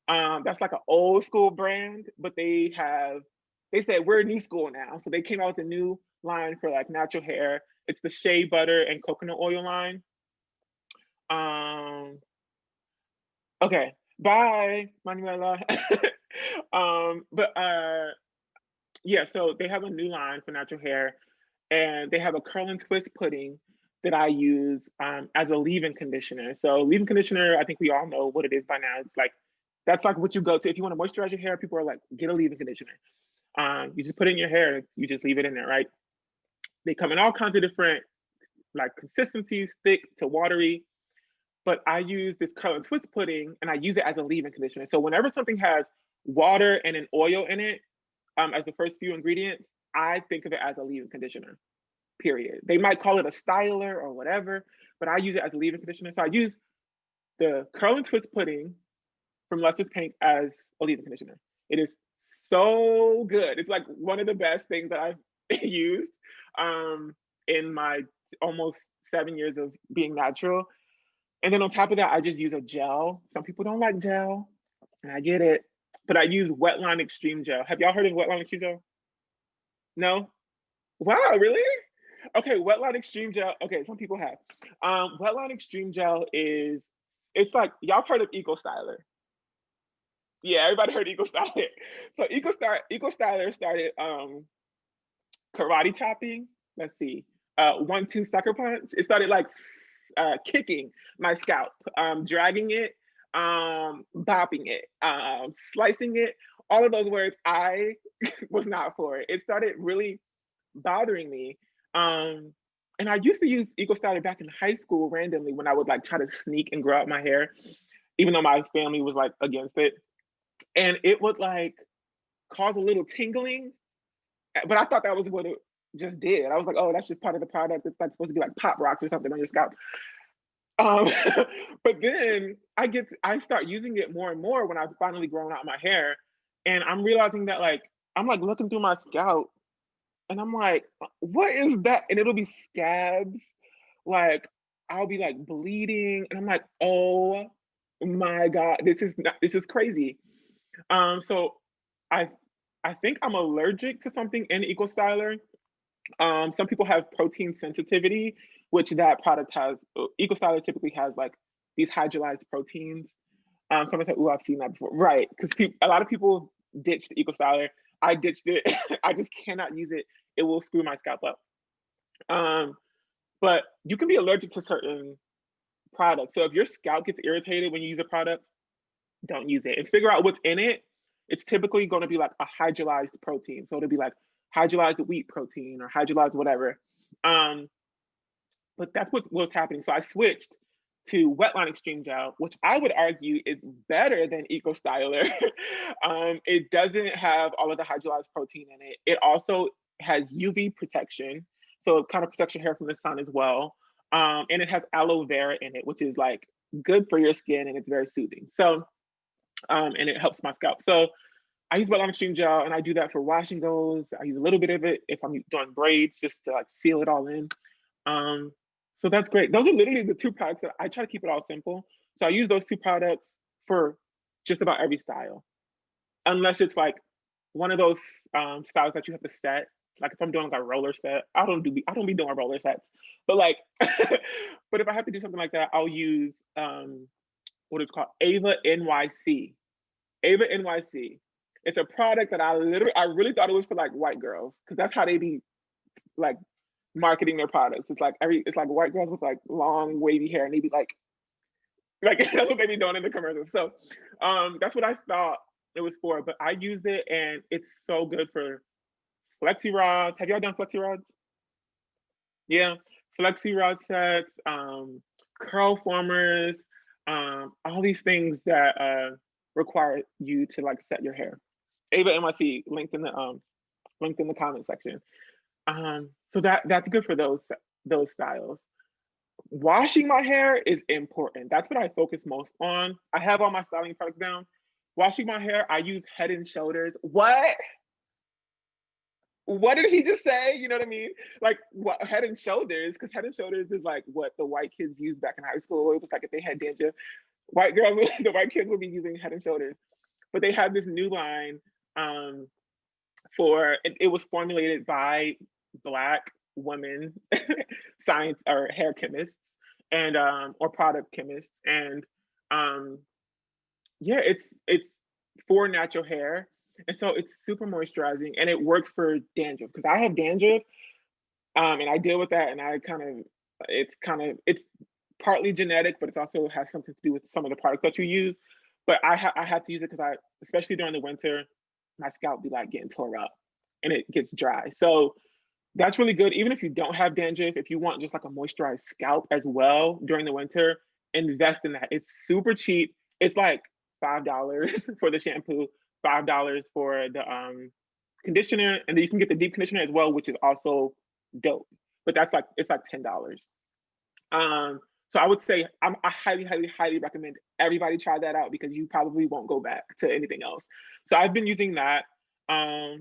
That's like an old school brand, but they said we're new school now. So they came out with a new line for like natural hair. It's the shea butter and coconut oil line. Okay, bye, Manuela. Yeah, so they have a new line for natural hair, and they have a curl and twist pudding that I use as a leave-in conditioner. So leave-in conditioner, I think we all know what it is by now. It's like, that's like what you go to if you want to moisturize your hair. People are like, get a leave-in conditioner. You just put it in your hair, you just leave it in there, right? They come in all kinds of different like consistencies, thick to watery. But I use this curl and twist pudding, and I use it as a leave-in conditioner. So whenever something has water and an oil in it, as the first few ingredients, I think of it as a leave-in conditioner, period. They might call it a styler or whatever, but I use it as a leave-in conditioner. So I use the curl and twist pudding from Luster's Pink as a leave-in conditioner. It is so good. It's like one of the best things that I've used in my almost 7 years of being natural. And then on top of that, I just use a gel. Some people don't like gel, and I get it, but I use Wetline Extreme Gel. Have y'all heard of Wetline Extreme Gel? No? Wow, really? Okay, Wetline Extreme Gel. Okay, some people have. Wetline Extreme Gel it's like, y'all heard of Eco Styler. Yeah, everybody heard Eco Styler. So Eco Styler started karate chopping. Let's see, 1-2 sucker punch. It started like kicking my scalp, dragging it, bopping it, slicing it. All of those words, I was not for it. It started really bothering me. And And I used to use Eco Styler back in high school randomly when I would like try to sneak and grow out my hair, even though my family was like against it. And it would like cause a little tingling, but I thought that was what it just did. I was like, oh, that's just part of the product. It's like supposed to be like pop rocks or something on your scalp. Um, but then I start using it more and more when I've finally grown out my hair. And I'm realizing that like, I'm like looking through my scalp and I'm like, what is that? And it'll be scabs. Like I'll be like bleeding and I'm like, oh my God, this is crazy. So I I think I'm allergic to something in Eco Styler. Some people have protein sensitivity, which that product has. Eco Styler typically has like these hydrolyzed proteins. Someone said, "Oh, I've seen that before." Right, because a lot of people ditched Eco Styler. I ditched it. I just cannot use it. It will screw my scalp up. But you can be allergic to certain products. So if your scalp gets irritated when you use a product, don't use it and figure out what's in it. It's typically going to be like a hydrolyzed protein. So it'll be like hydrolyzed wheat protein or hydrolyzed whatever. But that's what's happening. So I switched to Wetline Extreme Gel, which I would argue is better than Eco Styler. It doesn't have all of the hydrolyzed protein in it. It also has UV protection. So it kind of protects your hair from the sun as well. And it has aloe vera in it, which is like good for your skin and it's very soothing. So, and it helps my scalp. So I use Wetline Extreme Gel and I do that for washing goes. I use a little bit of it if I'm doing braids just to like seal it all in. So that's great. Those are literally the two products that I try to keep it all simple. So I use those two products for just about every style, unless it's like one of those styles that you have to set. Like if I'm doing like a roller set, I don't be doing roller sets, but like, but if I have to do something like that, I'll use what is called Ava NYC. Ava NYC. It's a product that I really thought it was for like white girls because that's how they be like marketing their products. It's like white girls with like long wavy hair and they be like that's what they be doing in the commercials. So that's what I thought it was for, but I used it and it's so good for flexi rods. Have y'all done flexi rods? Yeah, flexi rod sets, curl formers, all these things that require you to like set your hair. Ava NYC linked in the comment section. So that's good for those styles. Washing my hair is important. That's what I focus most on. I have all my styling products down. Washing my hair, I use Head and Shoulders. What did he just say? You know what I mean? Like what Head and Shoulders, because Head and Shoulders is like what the white kids used back in high school. It was like if they had dandruff, the white kids would be using Head and Shoulders. But they have this new line it was formulated by Black women science or hair chemists and or product chemists. And yeah, it's for natural hair. And so it's super moisturizing and it works for dandruff because I have dandruff and I deal with that and it's partly genetic, but it also has something to do with some of the products that you use. But I have to use it because especially during the winter, my scalp be like getting tore up and it gets dry. So that's really good. Even if you don't have dandruff, if you want just like a moisturized scalp as well during the winter, invest in that. It's super cheap. It's like $5 for the shampoo, $5 for the conditioner, and then you can get the deep conditioner as well, which is also dope. But it's like $10. So I would say I highly, highly, highly recommend everybody try that out because you probably won't go back to anything else. So I've been using that to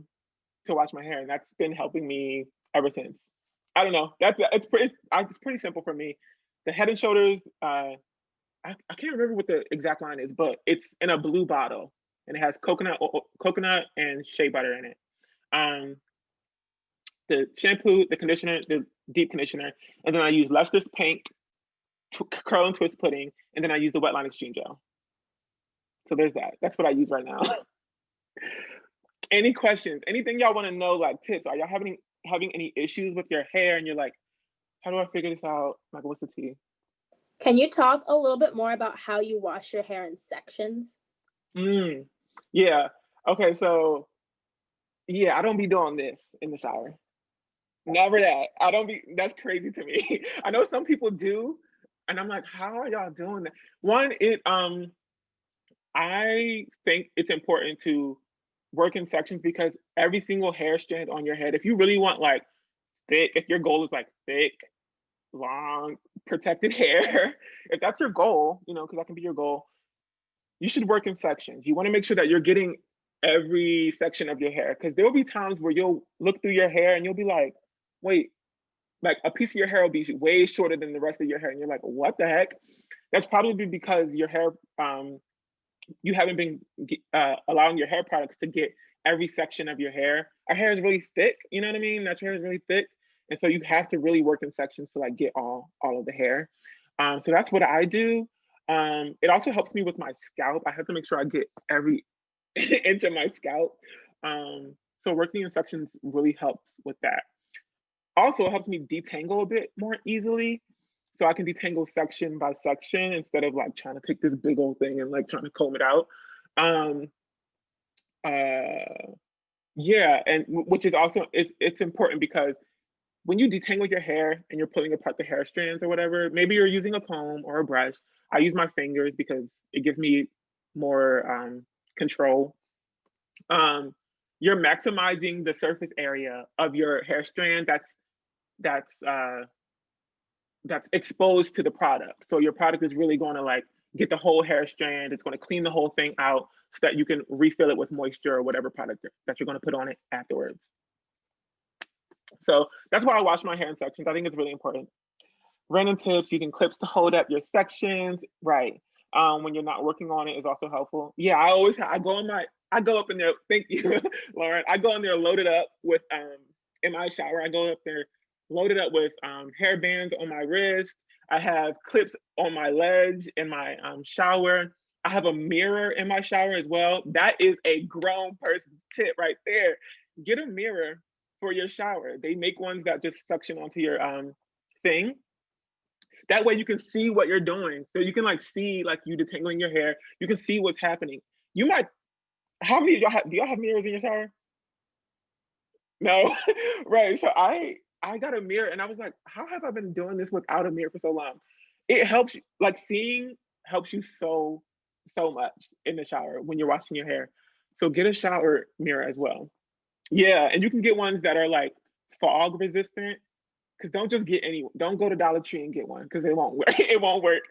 wash my hair, and that's been helping me ever since. I don't know. It's pretty simple for me. The Head and Shoulders, I can't remember what the exact line is, but it's in a blue bottle and it has coconut and shea butter in it. The shampoo, the conditioner, the deep conditioner, and then I use Lustrous Pink curl and twist pudding, and then I use the Wetline Extreme Gel. So there's that. That's what I use right now. Any questions? Anything y'all want to know, like tips? Are y'all having any issues with your hair and you're like, how do I figure this out? Like, what's the tea? Can you talk a little bit more about how you wash your hair in sections? Yeah. Okay, so yeah, I don't be doing this in the shower. Never that. I don't be, that's crazy to me. I know some people do, and I'm like, how are y'all doing that? One, I think it's important to work in sections because every single hair strand on your head, if you really want like thick, if your goal is like thick, long, protected hair, if that's your goal, you know, because that can be your goal, you should work in sections. You want to make sure that you're getting every section of your hair, because there will be times where you'll look through your hair and you'll be like, wait, like a piece of your hair will be way shorter than the rest of your hair. And you're like, what the heck? That's probably because your hair, you haven't been allowing your hair products to get every section of your hair. Our hair is really thick, you know what I mean? Natural hair is really thick. And so you have to really work in sections to like get all of the hair. So that's what I do. It also helps me with my scalp. I have to make sure I get every inch of my scalp. So working in sections really helps with that. Also, it helps me detangle a bit more easily. So I can detangle section by section instead of like trying to pick this big old thing and like trying to comb it out. Yeah, and which is also, it's important because when you detangle your hair and you're pulling apart the hair strands or whatever, maybe you're using a comb or a brush. I use my fingers because it gives me more control. You're maximizing the surface area of your hair strand that's exposed to the product. So your product is really going to like get the whole hair strand. It's going to clean the whole thing out so that you can refill it with moisture or whatever product that you're going to put on it afterwards. So that's why I wash my hair in sections. I think it's really important. Random tips: using clips to hold up your sections, right? When you're not working on it is also helpful. Yeah, I go up in there. Thank you, Lauren. I go in there loaded up with in my shower. I go up there loaded up with hair bands on my wrist. I have clips on my ledge in my shower. I have a mirror in my shower as well. That is a grown person tip right there. Get a mirror for your shower. They make ones that just suction onto your thing. That way you can see what you're doing. So you can like see like you detangling your hair. You can see what's happening. You might, how many of y'all have, do y'all have mirrors in your shower? No, right. So I got a mirror and I was like, how have I been doing this without a mirror for so long? It helps you, like seeing helps you so much in the shower when you're washing your hair. So get a shower mirror as well. Yeah, and you can get ones that are like fog resistant. Because don't just get any, don't go to Dollar Tree and get one because it won't work. It won't work.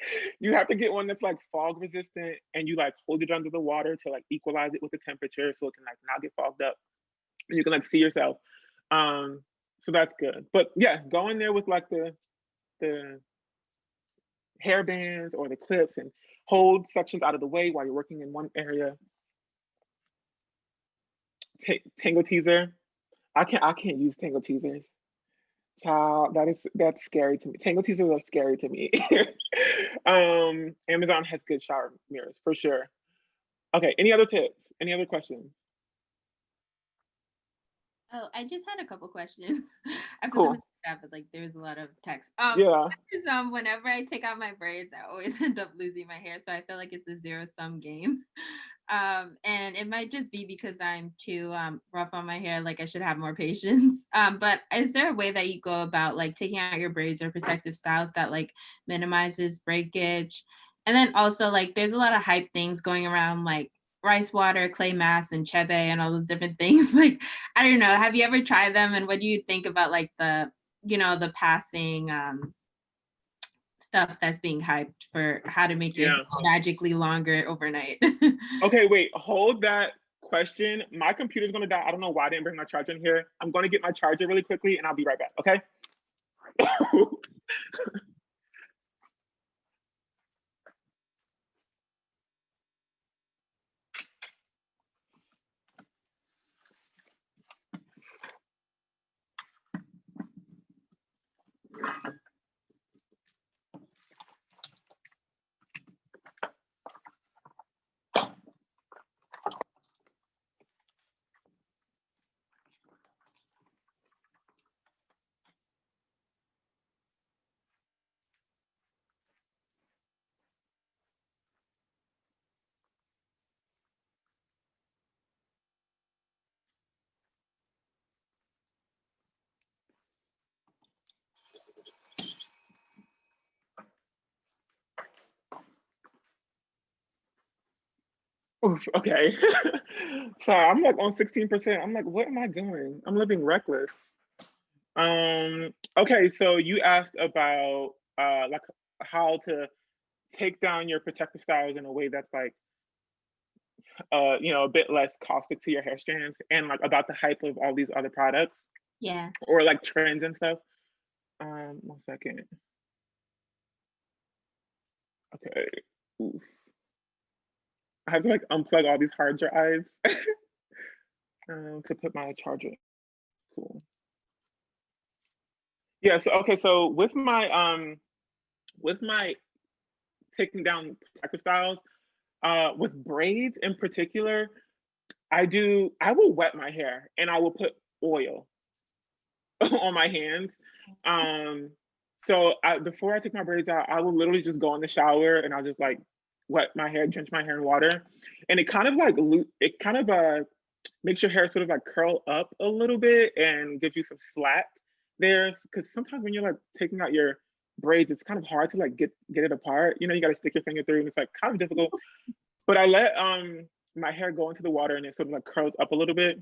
You have to get one that's like fog resistant and you like hold it under the water to like equalize it with the temperature so it can like not get fogged up and you can like see yourself. So that's good. But yeah, go in there with like the hair bands or the clips and hold sections out of the way while you're working in one area. Tangle teaser. I can't use tangle teasers. Child, that's scary to me. Tangle teasers are scary to me. Amazon has good shower mirrors for sure. Okay, any other tips? Any other questions? Oh, I just had a couple questions. I put Cool. them in the chat, but like there's a lot of text. Yeah. Is, whenever I take out my braids, I always end up losing my hair. So I feel like it's a zero-sum game. And it might just be because I'm too rough on my hair, like I should have more patience. But is there a way that you go about like taking out your braids or protective styles that like minimizes breakage? And then also like there's a lot of hype things going around like rice water, clay mask, and chebe and all those different things. Like, I don't know, have you ever tried them? And what do you think about like the, the passing stuff that's being hyped for how to make your hair magically longer overnight? Okay, wait, hold that question. My computer's gonna die. I don't know why I didn't bring my charger in here. I'm gonna get my charger really quickly and I'll be right back, okay? Oof, okay. Sorry, I'm like on 16%. I'm like, what am I doing? I'm living reckless. Okay, so you asked about like how to take down your protective styles in a way that's like you know, a bit less caustic to your hair strands, and like about the hype of all these other products. Yeah. Or like trends and stuff. 1 second. Okay. Oof. I have to like unplug all these hard drives to put my charger. Cool. Yeah, so okay, so with my taking down protective styles, with braids in particular, I will wet my hair and I will put oil on my hands. So before I take my braids out, I will literally just go in the shower and I'll just like wet my hair, drench my hair in water, and it kind of like makes your hair sort of like curl up a little bit and gives you some slack there. Because sometimes when you're like taking out your braids, it's kind of hard to like get it apart. You know, you got to stick your finger through, and it's like kind of difficult. But I let my hair go into the water and it sort of like curls up a little bit.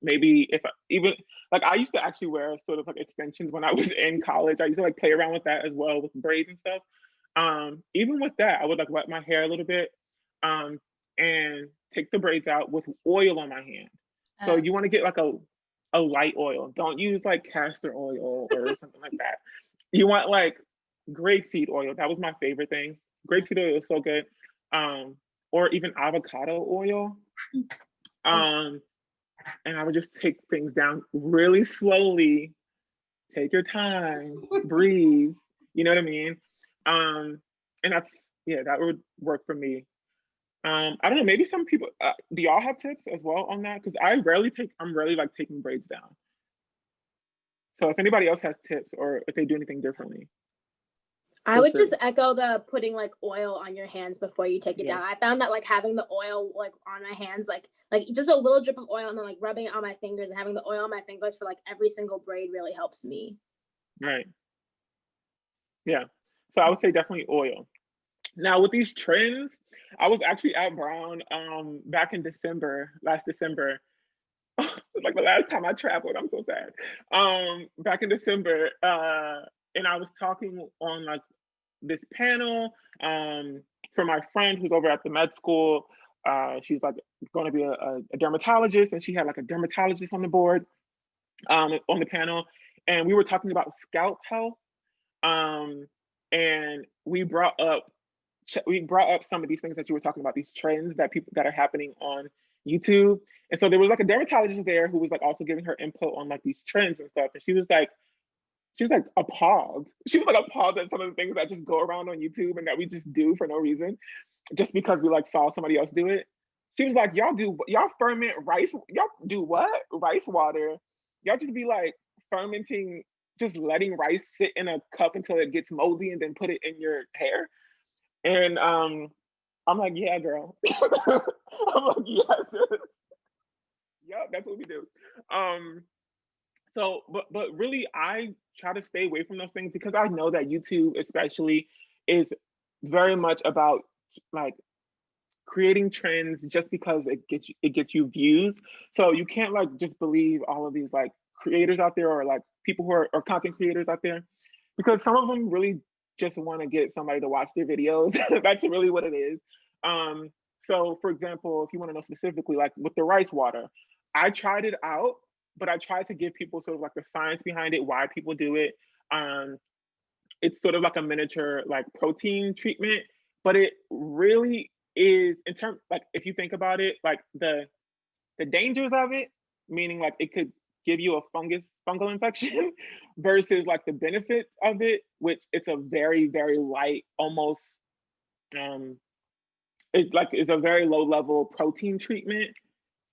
Maybe if even like I used to actually wear sort of like extensions when I was in college. I used to like play around with that as well with braids and stuff. Even with that, I would like wet my hair a little bit and take the braids out with oil on my hand. So you want to get like a light oil. Don't use like castor oil or something like that. You want like grapeseed oil. That was my favorite thing. Grapeseed oil is so good. Or even avocado oil. And I would just take things down really slowly. Take your time, breathe. You know what I mean? And that would work for me. I don't know, maybe some people, do y'all have tips as well on that? Because I'm rarely like taking braids down. So if anybody else has tips or if they do anything differently. I would just echo the putting like oil on your hands before you take it down. I found that like having the oil like on my hands, like just a little drip of oil and then like rubbing it on my fingers and having the oil on my fingers for like every single braid really helps me. Right. Yeah. So I would say definitely oil. Now with these trends, I was actually at Brown back in last December. Like the last time I traveled, I'm so sad. Back in December, and I was talking on like this panel for my friend who's over at the med school. She's like going to be a dermatologist, and she had like a dermatologist on the board on the panel, and we were talking about scalp health. And we brought up some of these things that you were talking about, these trends that are happening on YouTube. And so there was like a dermatologist there who was like also giving her input on like these trends and stuff. And she was like appalled. She was like appalled at some of the things that just go around on YouTube and that we just do for no reason, just because we like saw somebody else do it. She was like, y'all ferment rice. Y'all do what? Rice water. Y'all just be like fermenting, just letting rice sit in a cup until it gets moldy and then put it in your hair. And I'm like, yeah, girl. I'm like, yes. Yep, that's what we do. So, but really, I try to stay away from those things because I know that YouTube, especially, is very much about like creating trends just because it gets you views. So you can't like just believe all of these like creators out there or like people who are or content creators out there, because some of them really just want to get somebody to watch their videos. That's really what it is. So for example, if you want to know specifically, like with the rice water, I tried it out, but I tried to give people sort of like the science behind it, why people do it. It's sort of like a miniature like protein treatment, but it really is in terms like if you think about it, like the dangers of it, meaning like it could give you a fungal infection versus like the benefits of it, which it's a very, very light, almost it's a very low level protein treatment.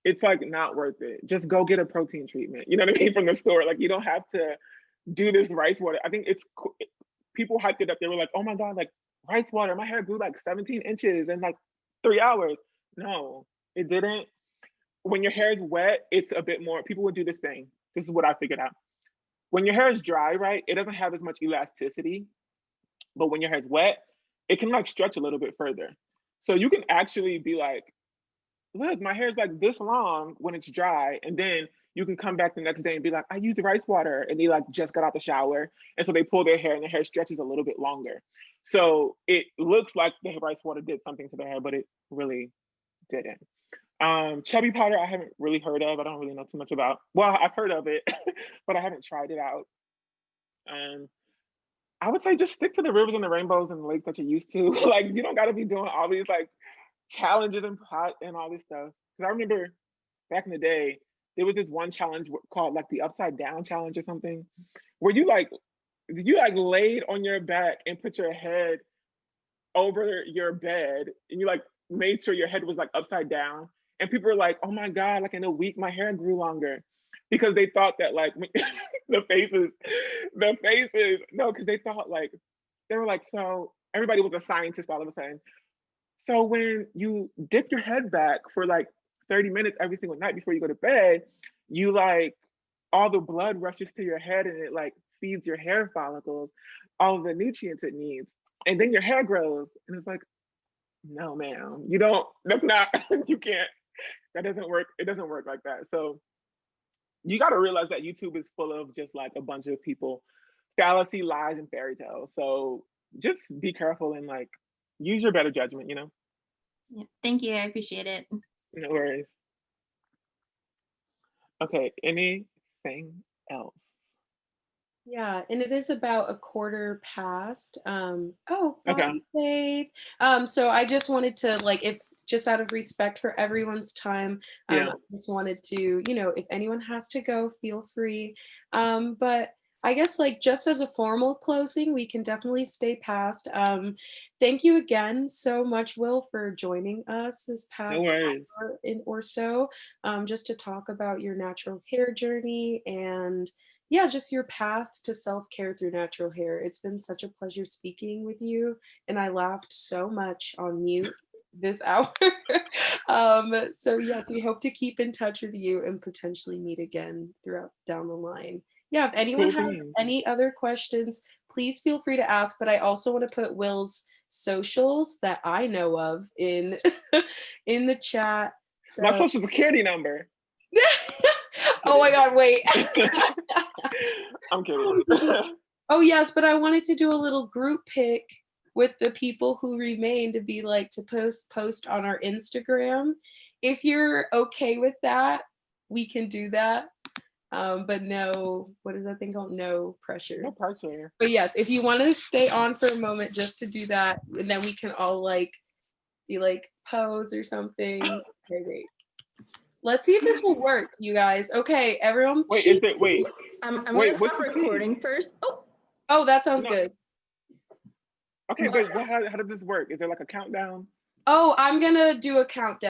It's like not worth it. Just go get a protein treatment. You know what I mean? From the store. Like you don't have to do this rice water. I think people hyped it up. They were like, oh my God, like rice water. My hair grew like 17 inches in like 3 hours. No, it didn't. When your hair is wet, it's a bit more, people would do this thing. This is what I figured out. When your hair is dry, right, it doesn't have as much elasticity. But when your hair is wet, it can like stretch a little bit further. So you can actually be like look, my hair's like this long when it's dry. And then you can come back the next day and be like, I used the rice water. And they like just got out the shower. And so they pull their hair and their hair stretches a little bit longer. So it looks like the rice water did something to their hair, but it really didn't. Chubby powder, I haven't really heard of. I don't really know too much about. Well, I've heard of it, but I haven't tried it out. I would say just stick to the rivers and the rainbows and the lakes that you're used to. Like, you don't got to be doing all these like challenges and pot and all this stuff. Because I remember back in the day, there was this one challenge called like the upside down challenge or something, where you like laid on your back and put your head over your bed, and you like made sure your head was like upside down. And people were like, oh my God, like in a week, my hair grew longer. Because they thought that like the faces, no, because they thought like, they were like, so everybody was a scientist all of a sudden. So when you dip your head back for like 30 minutes every single night before you go to bed, you like, all the blood rushes to your head and it like feeds your hair follicles all of the nutrients it needs. And then your hair grows. And it's like, no, ma'am, you don't, that's not, you can't, that doesn't work. It doesn't work like that. So you got to realize that YouTube is full of just like a bunch of people, fallacy, lies, and fairy tales. So just be careful and like use your better judgment, you know? Yeah, thank you. I appreciate it. No worries. Okay, anything else? Yeah, and it is about a quarter past. Oh, bye, Okay. Faith. So I just wanted to like, if just out of respect for everyone's time, Yeah. I just wanted to, you know, if anyone has to go, feel free. But I guess like just as a formal closing, we can definitely stay past. Thank you again so much, Will, for joining us this No past worries. hour or so, just to talk about your natural hair journey and yeah, just your path to self-care through natural hair. It's been such a pleasure speaking with you, and I laughed so much on mute this hour. So yes, we hope to keep in touch with you and potentially meet again throughout down the line. Yeah, if anyone Cool has beans. any other questions, please feel free to ask, but I also want to put Will's socials that I know of in in the chat. So My social security number. oh my God, wait. I'm kidding. Oh yes, but I wanted to do a little group pic with the people who remain to be like to post on our Instagram. If you're okay with that, we can do that. But no, what is that thing called? No pressure. No pressure. But yes, if you want to stay on for a moment just to do that, and then we can all like be like pose or something. Okay, great. Let's see if this will work, you guys. Okay, everyone. Wait, is it wait? I'm Wait, gonna stop recording first. Oh, that sounds good. Okay, but how does this work? Is there like a countdown? Oh, I'm gonna do a countdown.